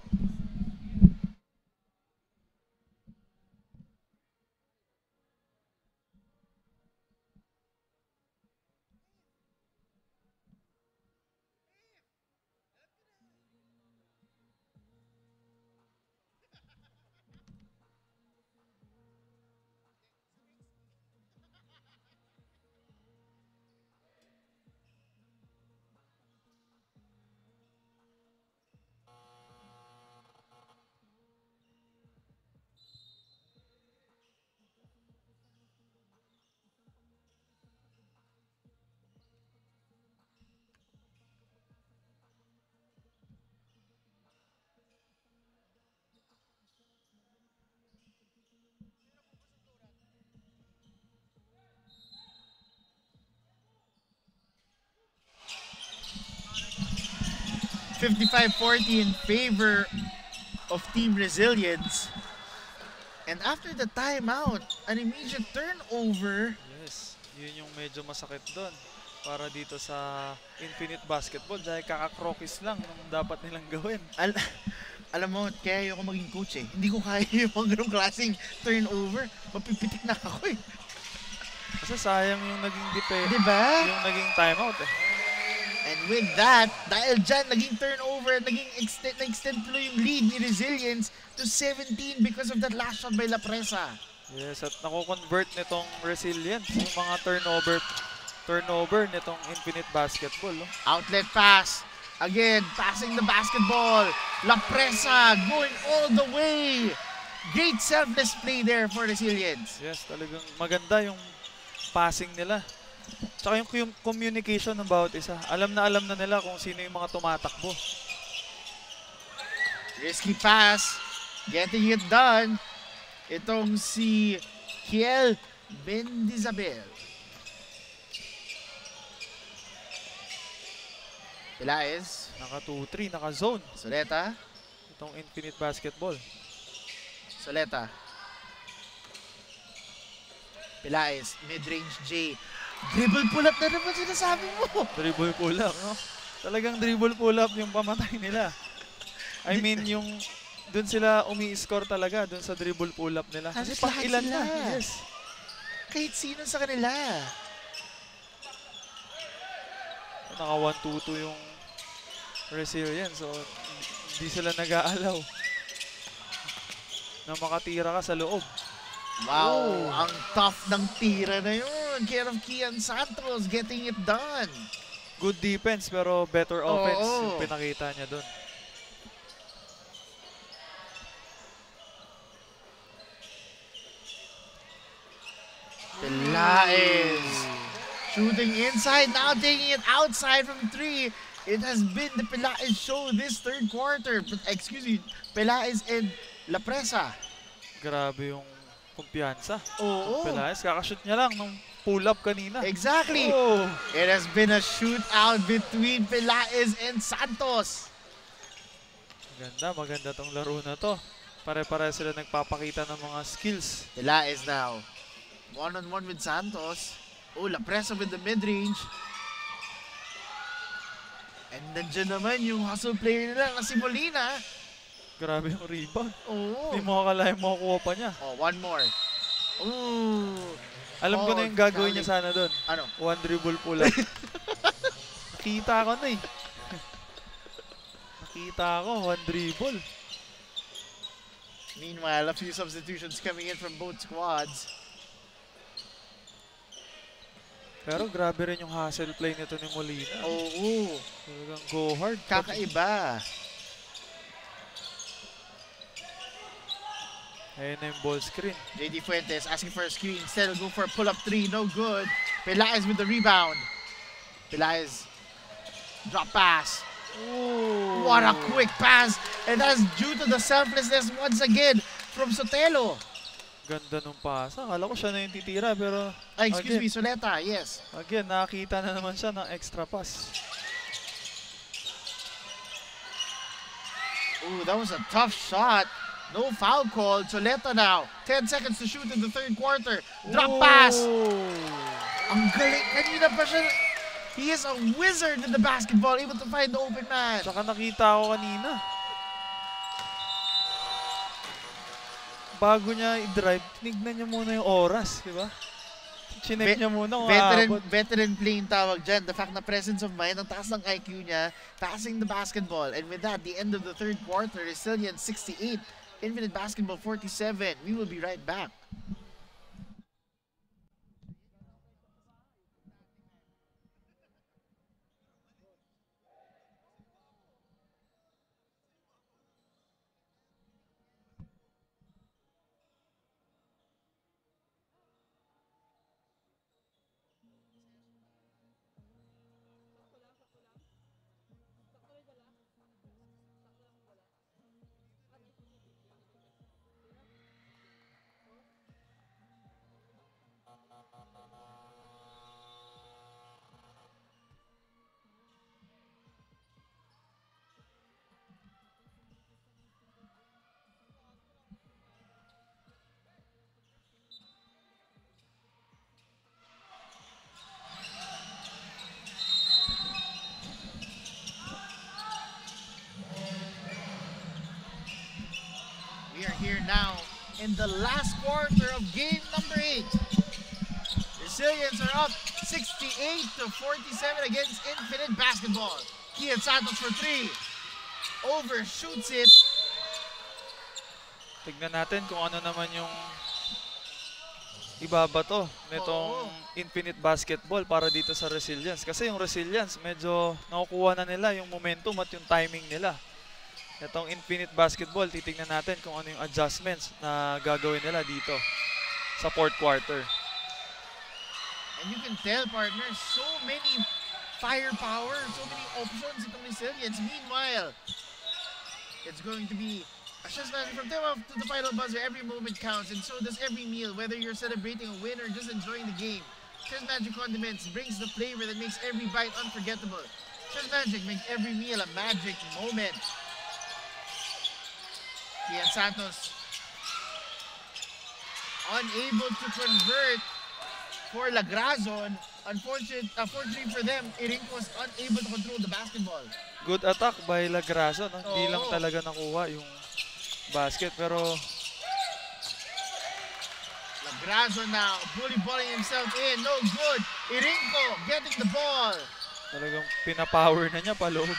$55-40 in favor of Team Resilience. And after the timeout, an immediate turnover. Yes, yun yung medyo masakit doon para dito sa Infinite Basketball dahil kakakrokis lang yung dapat nilang gawin. Alam mo, kaya ayoko maging coach eh. Hindi ko kaya yung ganung klaseng turnover. Mapipitik na ako eh. Kasi sayang yung naging diba? Yung naging timeout eh. And with that, dahil dyan, naging turnover, naging extend tuloy yung lead ni Resilience to 17 because of that last shot by La Presa. Yes, at nako-convert nitong Resilience yung mga turnover nitong Infinite Basketball. No? Outlet pass. Again, passing the basketball. La Presa going all the way. Great selfless play there for Resilience. Yes, talagang maganda yung passing nila. Tsaka yung communication ng bawat isa. Alam na nila kung sino yung mga tumatakbo. Risky pass. Getting it done. Itong si Kiel Mendizabel. Pelaez. Naka 2-3, naka zone. Soleta. Itong Infinite Basketball. Soleta. Pelaez. Mid-range J. Dribble pull-up na naman sinasabi mo. Dribble pull-up, no? Talagang dribble pull-up yung pamatay nila. I mean, yung doon sila umi-score talaga, doon sa dribble pull-up nila. Kasi Halos pang lahat ilan sila. na. Yes. Kahit sino sa kanila. Naka 1-2-2 yung Resilience. So, hindi sila nag-aalaw na makatira ka sa loob. Wow, ang tough ng tira na yun. Care of Kian Santos getting it done. Good defense pero better offense Oo. yung pinakita niya doon. Pelaez shooting inside, now taking it outside from 3. It has been the Pelaez show this third quarter. Excuse me, Pelaez and La Presa. Grabe yung kumpiyansa. Oo. Pelaez, kakashoot niya lang nung pull-up kanina. Exactly. Oh. It has been a shootout between Pelaez and Santos. Maganda tong laro na to. Pare-pare sila nagpapakita ng mga skills. Pelaez now. One-on-one with Santos. Oh, La Presa with the mid-range. And nandiyan naman yung hustle player nila na si Molina. Grabe yung rebound. Oo. Hindi mo akalain makukuha pa niya. Oh, one more. Ooh. Alam ko na yung gagawin niya sana doon. Ano? One dribble pull-up. Nakita ko na eh. Nakita ko, one dribble. Meanwhile, a few substitutions coming in from both squads. Pero grabe rin yung hustle play nito ni Molina. Oo. Talagang go hard. Kakaiba. Ayun na yung ball screen. JD Fuentes asking for a screen. Instead, will go for a pull-up 3. No good. Pelaez with the rebound. Pelaez. Drop pass. Ooh. What a quick pass. And that's due to the selflessness once again from Sotelo. Ganda nung pasa. Akala ko siya na yung titira pero Excuse me, Soleta. Yes. again, nakakita na naman siya ng extra pass. Ooh, that was a tough shot. No foul called. Soleta now. 10 seconds to shoot in the third quarter. Drop pass. Ang galing. Kanina pa siya. He is a wizard in the basketball, able to find the open man. Tsaka nakita ko kanina. Bago niya i-drive, tinignan niya muna yung oras, di ba? Chinek niya muna kung aabot. Veteran playing tawag dyan. The fact na presence of mind, ang taas ng IQ niya, passing the basketball. And with that, the end of the third quarter, Resilience 68, Infinite Basketball 47. We will be right back. We are here now in the last quarter of game number 8. Resilience are up 68-47 against Infinite Basketball. Kian Santos for 3. Overshoots it. Tignan natin kung ano naman yung ibabato nitong Infinite Basketball para dito sa Resilience. Kasi yung Resilience, medyo nakukuha na nila yung momentum at yung timing nila. Itong Infinite Basketball, titignan natin kung ano yung adjustments na gagawin nila dito sa fourth quarter. And you can tell, partners, so many firepower, so many options itong Resilience. Meanwhile, It's going to be a chess match from tip-off to the final buzzer. Every moment counts, and so does every meal, whether you're celebrating a win or just enjoying the game. Chess Magic Condiments brings the flavor that makes every bite unforgettable. Chess Magic makes every meal a magic moment. Kian Santos unable to convert for Lagrazon. Unfortunately for them, Irinco was unable to control the basketball. Good attack by Lagrazon. No? Hindi lang Oo. talaga nakuha yung basket. Pero Lagrazon now bully-balling himself in. No good. Irinco getting the ball. talagang pinapower na niya paloob.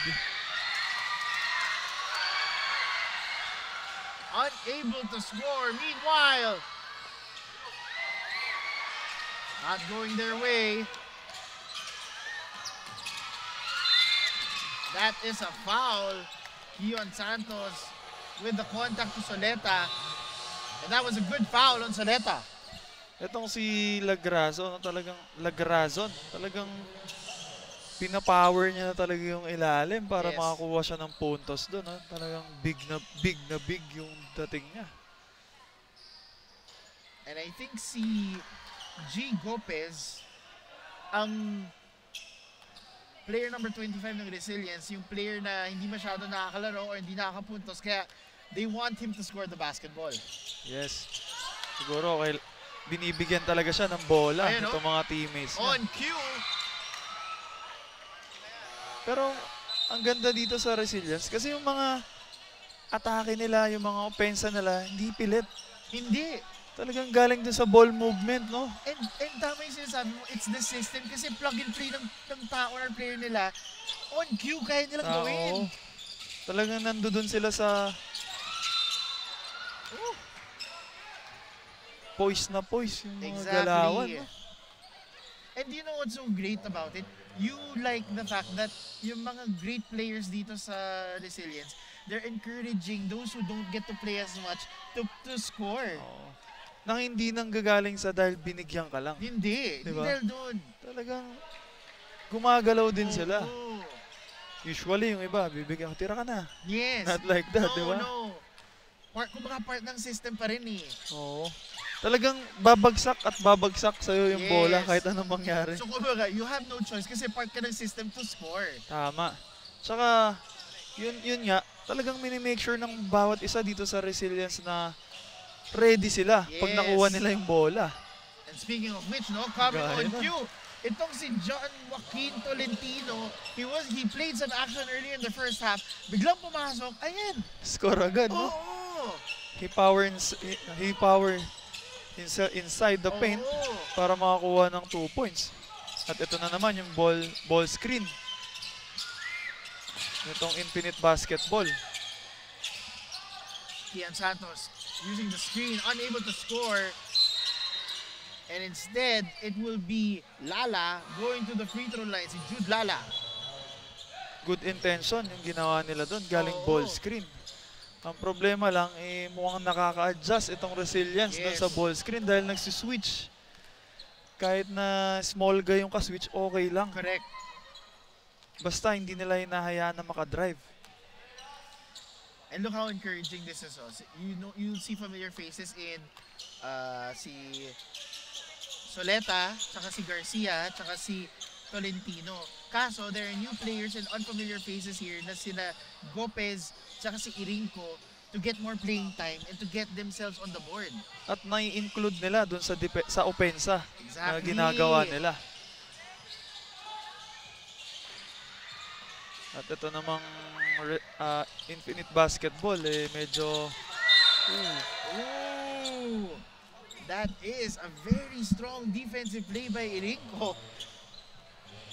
Unable to score. Meanwhile, not going their way. That is a foul. Kian Santos with the contact to Soleta. And that was a good foul on Soleta. Itong si Lagrazon, talagang pinapower niya na talaga yung ilalim para Yes. makakuha siya ng puntos doon. Talagang big yung dating niya. And I think si G. Gopez, ang player number 25 ng Resilience, yung player na hindi masyado nakakalaro or hindi nakakapuntos, kaya they want him to score the basketball. Yes. Siguro binibigyan talaga siya ng bola Ayun, itong mga teammates niya. On cue. Pero ang ganda dito sa Resilience kasi yung mga atake nila, yung mga opensa nila, hindi pilit. Hindi. Talagang galing din sa ball movement, no? And tama yung sinasabi mo, it's the system kasi plug and play ng tao or player nila. On cue, kaya nilang gawin. Oo. Talagang nandoon sila sa poise na poise yung mga galawan. No? And you know what's so great about it? You like the fact that yung mga great players dito sa Resilience, they're encouraging those who don't get to play as much to score. Oo. Nang hindi nang gagaling sa dahil binigyan ka lang. Hindi. Diba? Hindi dahil doon. Talagang gumagalaw din sila. Oo. Usually yung iba, bibigyan, tira ka na. Yes. Not like that, di ba? No. Kumbaga part ng system pa rin eh. Oo. Talagang babagsak at babagsak sa'yo yung Yes. bola kahit anong mangyari. So kumbaga, you have no choice kasi part ka ng system to score. Tama. Tsaka, yun nga, talagang minimake sure ng bawat isa dito sa Resilience na ready sila pag Yes. nakuha nila yung bola. And speaking of which, no, coming Gaya on na. cue, itong si John Joaquin Tolentino, he played some action earlier in the first half. Biglang pumasok, ayan. Score agad, no? Oo. He power inside the paint Oo. para makakuha ng 2 points. At ito na naman yung ball screen. Itong infinite basketball. Kian Santos using the screen, unable to score. And instead, it will be Lala going to the free throw line. Si Jude Lala. Good intention yung ginawa nila doon. Galing Oo. ball screen. Ang problema lang, mukhang nakaka-adjust itong Resilience doon Yes. sa ball screen dahil nagsiswitch. Kahit na small guy yung ka-switch, okay lang. Correct. Basta hindi nila hinahayaan na makadrive. And look how encouraging this is. Also. You'll see familiar faces in si Soleta, tsaka si Garcia, tsaka si Tolentino. Kaso, there are new players and unfamiliar faces here na sila Gopez, tsaka si Irinco to get more playing time and to get themselves on the board. At nai-include nila doon sa opensa na Exactly. ginagawa nila. At ito namang infinite basketball, medyo... Ooh, that is a very strong defensive play by Irinco.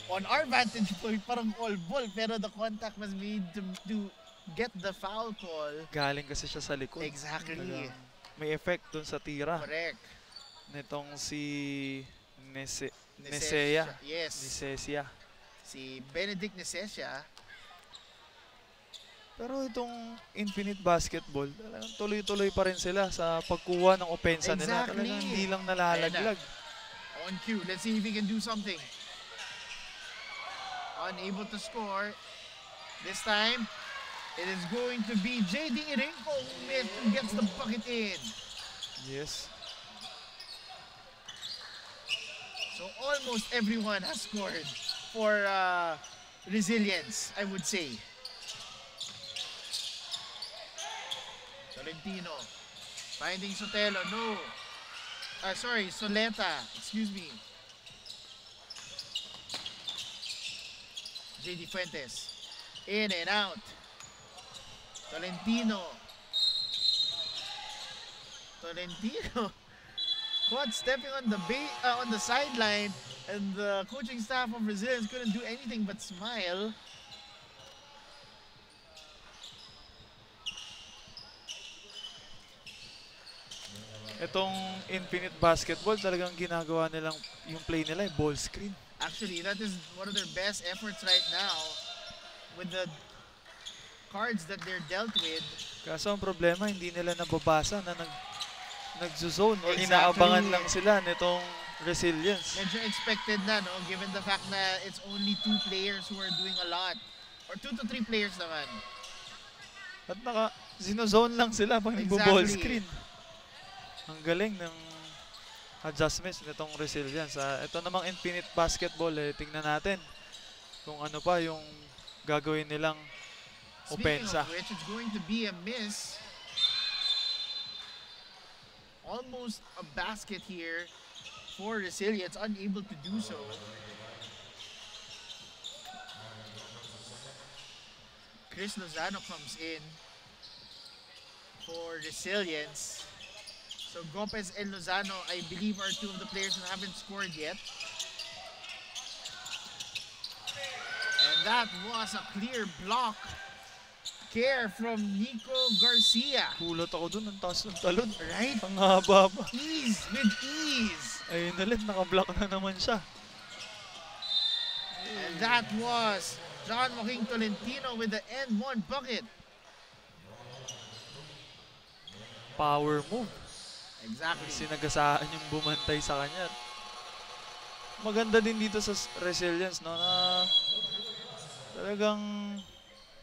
On our vantage point, parang all ball, pero the contact was made to get the foul call. Galing kasi siya sa likod. Exactly. Talagang may effect dun sa tira. Correct. Nitong si Nesea. Yes. Nesesia. Si Benedict Nesesia. Pero itong infinite basketball, talagang tuloy-tuloy pa rin sila sa pagkuha ng opensa nila. Exactly. Talagang hindi lang nalalaglag. On cue. Let's see if he can do something. Unable to score. This time, It is going to be JD Irinco who gets the bucket in. Yes. So almost everyone has scored for Resilience, I would say. Tolentino finding Sotelo, no. Sorry, Soleta, excuse me. JD Fuentes, in and out. Tolentino caught stepping on the sideline, and the coaching staff of Resilience couldn't do anything but smile. Itong Infinite Basketball, talagang ginagawa nilang yung play nila, yung ball screen. Actually, that is one of their best efforts right now with the cards that they're dealt with. Kaso ang problema, hindi nila nababasa na nag-zone or Exactly. inaabangan lang sila nitong Resilience. Medyo expected na, no? Given the fact na it's only 2 players who are doing a lot. Or 2 to 3 players naman. At zinozone lang sila pag nagbo-ball screen. Ang galing ng adjustments nitong Resilience. Ito namang Infinite Basketball, tingnan natin kung ano pa yung gagawin nilang opensa. Speaking of which, it's going to be a miss. Almost a basket here for Resilience, unable to do so. Chris Lozano comes in for Resilience. So Gopez and Lozano, I believe, are 2 of the players who haven't scored yet. And that was a clear block. Care from Nico Garcia. Kulot ako dun, ang taas ng talon. Right? Ang haba pa. Ease with ease. Ayun ulit, naka-block na naman siya. And that was John Joaquin Tolentino with the end 1 bucket. Power move. Exactly. Sinagasaan yung bumantay sa kanya. Maganda din dito sa Resilience, no, na talagang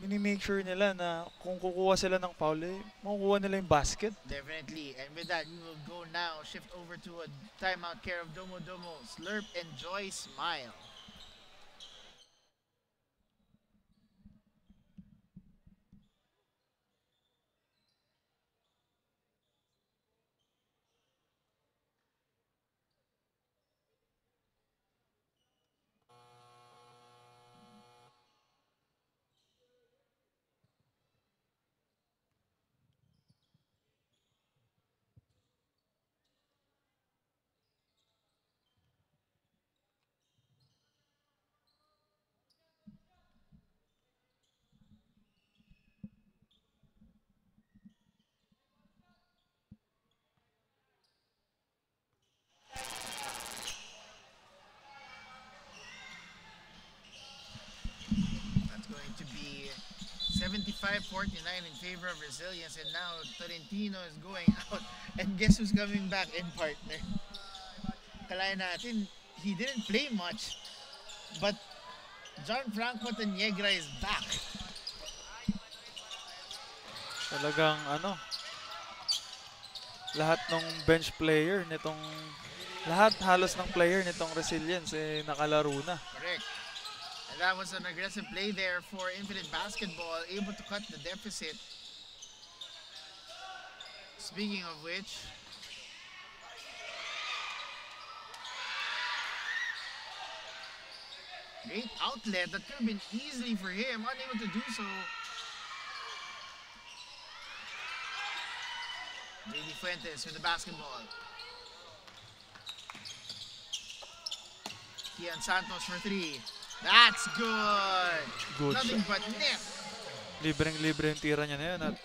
mini-make sure nila na kung kukuha sila ng foul, makukuha nila yung basket. Definitely. And with that, we will go now, shift over to a timeout care of Domo Domo. Slurp, enjoy, smile. That's going to be 75-49 in favor of Resilience, and now Tolentino is going out. And guess who's coming back in, partner? Kalayan natin, he didn't play much, but Gianfranco Taniegra is back. Talagang lahat ng bench player nitong, lahat halos ng player nitong Resilience nakalaro na. Correct. And that was an aggressive play there for Infinite Basketball, able to cut the deficit. Speaking of which, great outlet that could have been easily for him, unable to do so. JD Fuentes with the basketball. Kian Santos for 3. That's good. Good Nothing shot. but net. Libreng-libre yung tira niya na yun at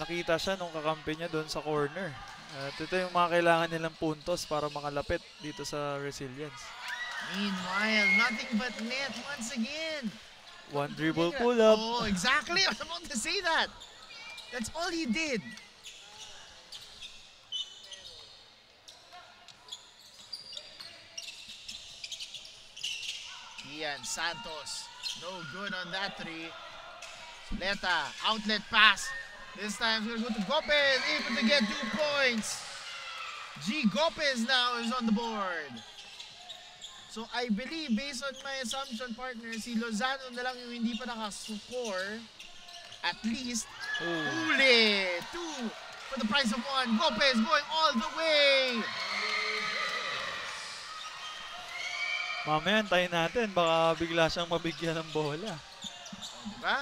nakita siya nung kakampi niya doon sa corner. At ito yung mga kailangan nilang puntos para makalapit dito sa Resilience. Meanwhile, nothing but net once again. One dribble pull-up. Oh, exactly. I was about to say that. That's all he did. Ian Santos, no good on that 3. Leta, outlet pass. This time it's going to go to Gopez, able to get 2 points. G. Gopez now is on the board. So I believe, based on my assumption, partner, si Lozano na lang yung hindi pa nakascore. At least, Uli! 2 for the price of 1. Gopez going all the way! Mamaya, antayin natin. Baka bigla siyang mabigyan ng bola. Diba?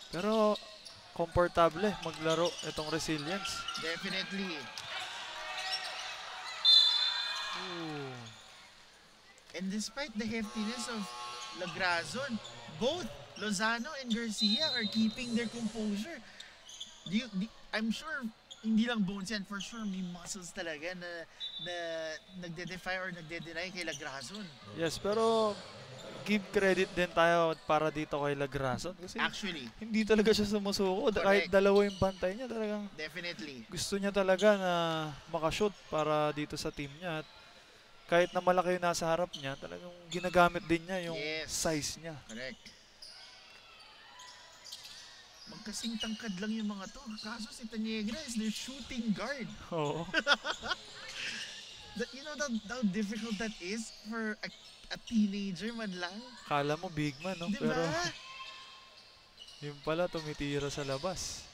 Pero, komportable maglaro itong Resilience. Definitely. Ooh. And despite the heftiness of Lagrazon, both Lozano and Garcia are keeping their composure. I'm sure hindi lang bones yan, for sure may muscles talaga na nagde-defy or nagde-deny kay Lagrazon. Yes, pero give credit din tayo para dito kay Lagrazon kasi Actually, hindi talaga siya sumusuko. Kahit dalawa yung bantay niya, talagang definitely. gusto niya talaga na makashoot para dito sa team niya. At kahit na malaki yung nasa harap niya, talagang ginagamit din niya yung size niya. Correct. Magkasing tangkad lang yung mga to. Kaso si Taniegra is their shooting guard. Oo. You know how difficult that is for a teenager man lang? Kala mo big man, no? Diba? Pero yung pala tumitira sa labas.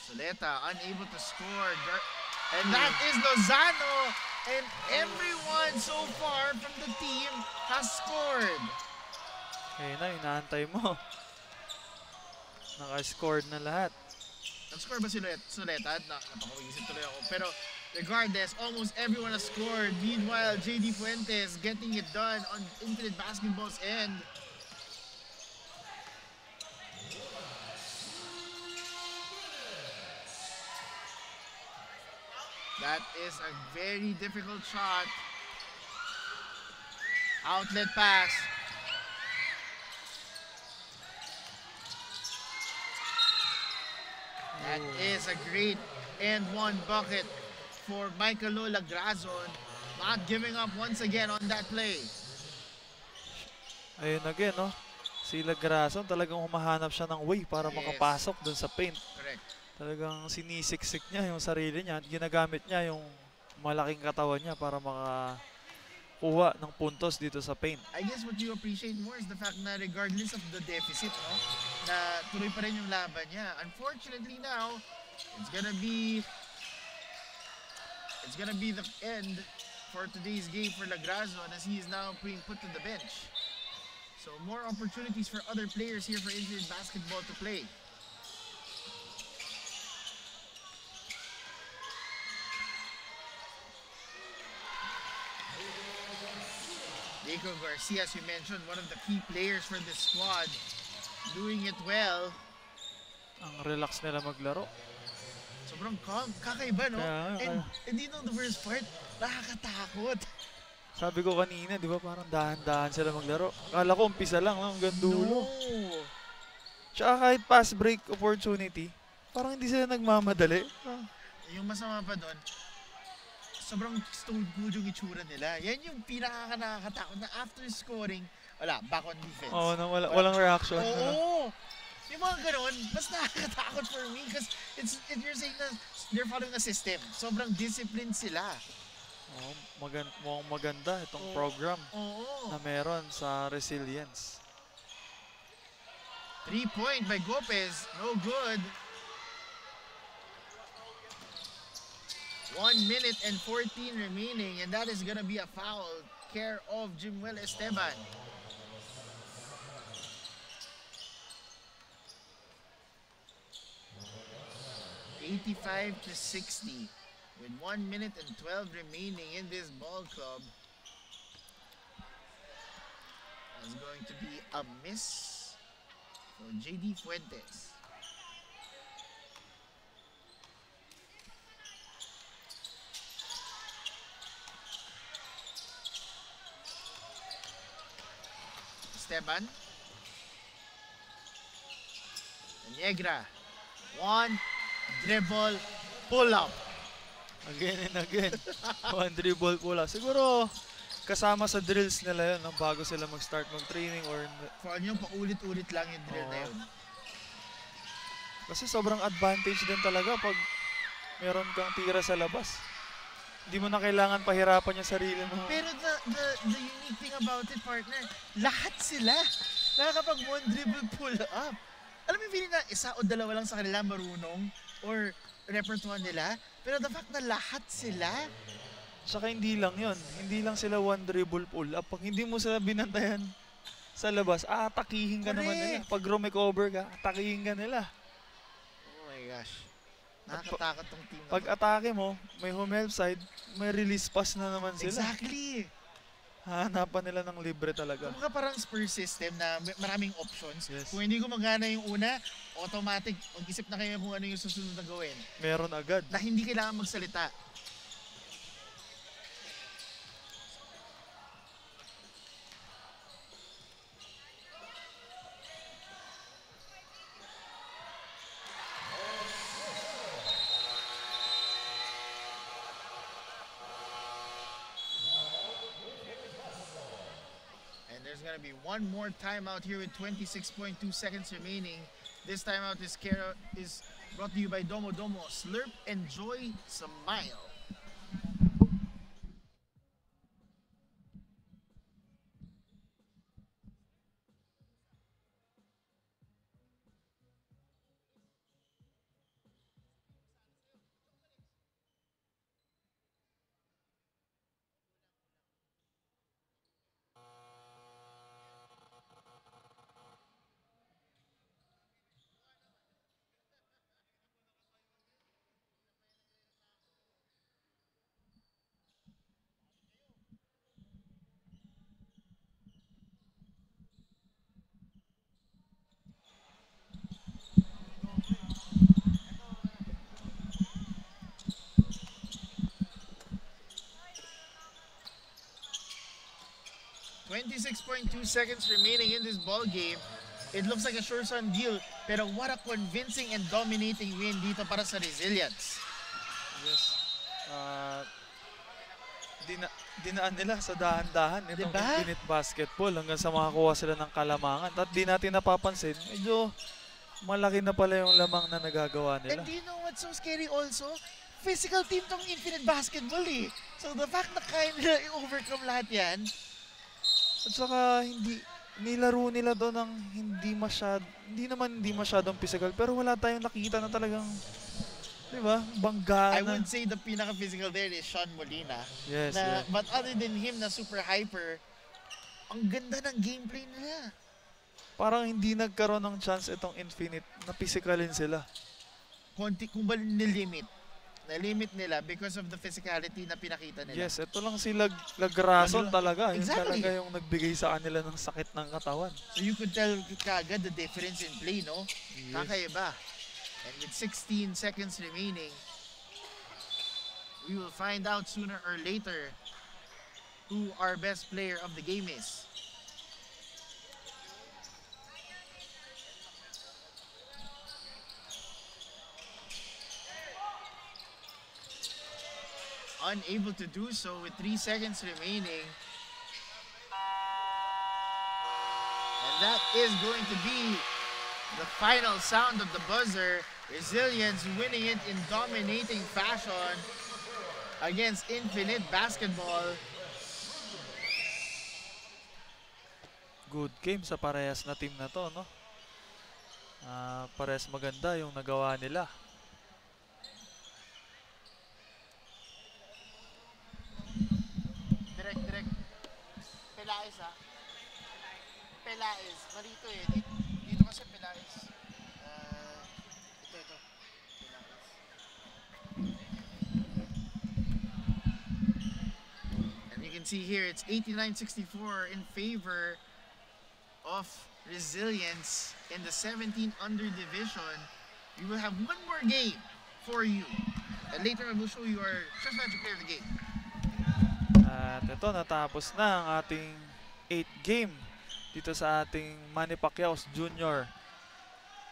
Soleta unable to score. And that is Lozano. And everyone so far from the team has scored. Kaya na, inaantay mo. Naka-scored na lahat. Nag-score ba si Soleta? Napakawisip tuloy ako. Pero regardless, almost everyone has scored. Meanwhile, JD Fuentes getting it done on Infinite Basketball's end. That is a very difficult shot. Outlet pass. That is a great and 1 bucket for Michael Lagrazon. Not giving up once again on that play. Ayun again, no? Si Lagrazon talagang humahanap siya ng way para makapasok dun sa paint. Correct. Talagang sinisiksik niya yung sarili niya at ginagamit niya yung malaking katawan niya para makakuha ng puntos dito sa paint. I guess what you appreciate more is the fact na regardless of the deficit, no, na tuloy pa rin yung laban niya. Unfortunately now, it's gonna be the end for today's game for Lagrazon as he is now being put to the bench. So more opportunities for other players here for Infinite Basketball to play. Diego Garcia, as you mentioned, one of the key players for this squad, doing it well. Ang relax nila maglaro. Sobrang kakaiba, no? And you know the worst part, nakakatakot. Sabi ko kanina, di ba, parang dahan-dahan sila maglaro. Akala ko umpisa lang, hanggang dulo. No. Tsaka kahit pass break opportunity, parang hindi sila nagmamadali. Yung masama pa doon, sobrang stone cold yung itsura nila. Yan yung pinaka-nakakatakot na after scoring, wala, back on defense. Oo, walang reaction. Oo. Yung mga ganon, mas nakakatakot for me because you're saying na they're following a system. Sobrang disciplined sila. Oh, mukhang maganda itong program na meron sa Resilience. 3-point by Gopez, no good. 1 minute and 14 remaining, and that is gonna be a foul care of Jimuel Esteban. $85-60 with 1 minute and 12 remaining in this ball club. That's going to be a miss for JD Fuentes. Esteban. Taniegra. 1 dribble pull up. Again and again. 1 dribble pull up. Siguro kasama sa drills nila yun, no? Bago sila mag-start mag-training or... For ano yung paulit-ulit lang yung drill na yun. Kasi sobrang advantage din talaga pag meron kang tira sa labas. Hindi mo na kailangan pahirapan yung sarili mo. Pero the unique thing about it, partner, lahat sila nakakapag one dribble pull up. Alam mo yung feeling na isa o dalawa lang sa kanila marunong or repertoire nila, pero the fact na lahat sila. Saka hindi lang yun. Hindi lang sila one dribble pull up. Pag hindi mo sila binantayan sa labas, atakihin ka naman nila. Pag recover ka, atakihin ka nila. Oh my gosh. Nakakatakot tong team na pag atake mo, may home help side, may release pass na naman sila. Exactly. Hahanapan nila ng libre talaga. Kumbaga parang Spurs system na maraming options. Yes. Kung hindi gumagana yung una, automatic, mag-isip na kayo kung ano yung susunod na gawin. Meron agad. Na hindi kailangan magsalita. There's going to be one more timeout here with 26.2 seconds remaining. This timeout is brought to you by Domo Domo. Slurp, enjoy, smile. .2 seconds remaining in this ball game. It looks like a sure-son deal, pero what a convincing and dominating win dito para sa Resilience. Yes. Dinaan nila sa dahan-dahan itong Infinite Basketball hanggang sa makakuha sila ng kalamangan. At di natin napapansin, medyo malaki na pala yung lamang na nagagawa nila. And do you know what's so scary also? Physical team tong Infinite Basketball eh. So the fact na kaya nila i-overcome lahat yan. At saka nilaro nila doon ng hindi masyadong physical, pero wala tayong nakita na talagang, di ba, bangga na. I would say the pinaka-physical there is Sean Molina. Yes, But other than him na super hyper, ang ganda ng gameplay nila. Parang hindi nagkaroon ng chance itong Infinite na physicalin sila. Kung ba na-limit nila because of the physicality na pinakita nila. Yes, ito lang si Lagrason talaga. Exactly. Yung talaga yung nagbigay sa kanila ng sakit ng katawan. So you could tell kagad the difference in play, no? Yes. Kakaiba. And with 16 seconds remaining, we will find out sooner or later who our best player of the game is. Unable to do so with 3 seconds remaining. And that is going to be the final sound of the buzzer. Resilience winning it in dominating fashion against Infinite Basketball. Good game sa parehas na team na to, no? Parehas maganda yung nagawa nila. Direct. Pelaez ha. Pelaez. Marito eh. Dito kasi Pelaez. Ito. Pelaez. And you can see here, it's 89-64 in favor of Resilience in the 17 under division. We will have one more game for you. And later I will show you our first match player of the game. At ito, natapos na ang ating 8th game dito sa ating Manny Pacquiao's Junior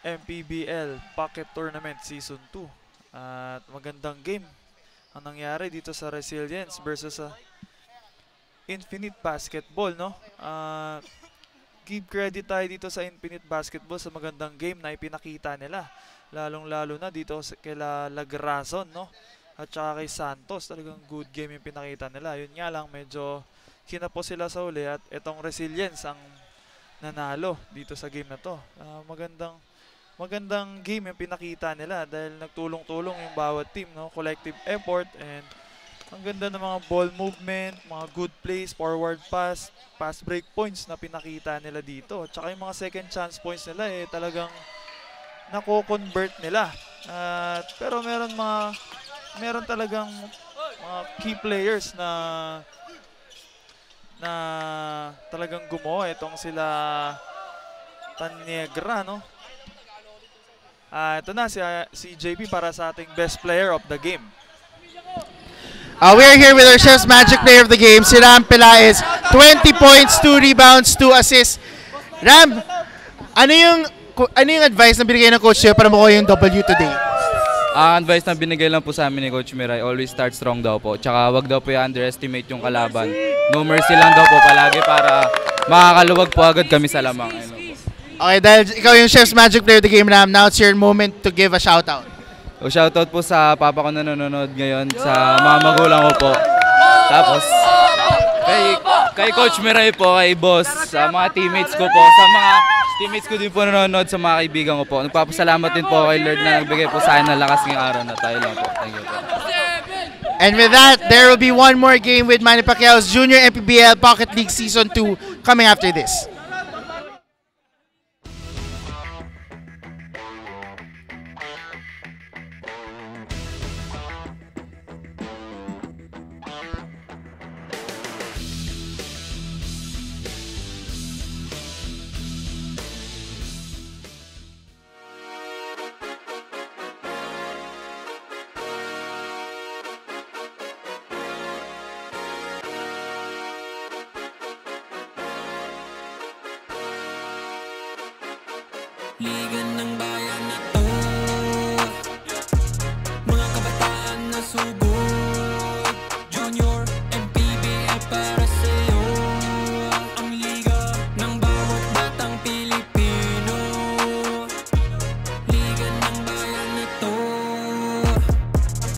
MPBL Pocket Tournament Season 2. At magandang game ang nangyari dito sa Resilience versus sa Infinite Basketball, no? Give credit tayo dito sa Infinite Basketball sa magandang game na ipinakita nila. Lalong-lalo na dito kila Lagrason, no? At saka kay Santos, talagang good game yung pinakita nila. Yun nga lang, medyo kinapos sila sa uli at itong Resilience ang nanalo dito sa game na to. Magandang game yung pinakita nila dahil nagtulong-tulong yung bawat team, no? Collective effort, and ang ganda ng mga ball movement, mga good plays, forward pass, pass break points na pinakita nila dito. Tsaka yung mga second chance points nila talagang nako-convert nila. Pero meron talagang mga key players na talagang gumawa. Itong sila Taniegra, no? Ito na si JP para sa ating best player of the game. We are here with our Chef's Magic Player of the game, si Ram Pelaez. 20 points, 2 rebounds, 2 assists. Ram, ano yung advice na binigay ng coach sa'yo para makuha yung W today? Ang advice na binigay lang po sa amin ni Coach Miray, always start strong daw po. Tsaka wag daw po i-underestimate yung kalaban. No mercy lang daw po palagi para makakaluwag po agad kami sa lamang. Okay, dahil ikaw yung Chef's Magic Player of the game, Ram, now it's your moment to give a shoutout. O shoutout po sa papa ko na nanonood ngayon, sa mga magulang ko po. Tapos kay Coach Miray po, kay boss, sa mga teammates ko po, sa mga teammates ko din po nanonood, sa mga kaibigan ko po. Nagpapasalamat din po kay Lord na nagbigay po sa akin ng lakas ngayong araw na tayo lang po. Thank you po. And with that, there will be one more game with Manny Pacquiao's Junior MPBL Pocket League Season 2 coming after this. Liga ng bayan na to, mga kabataan na sugo.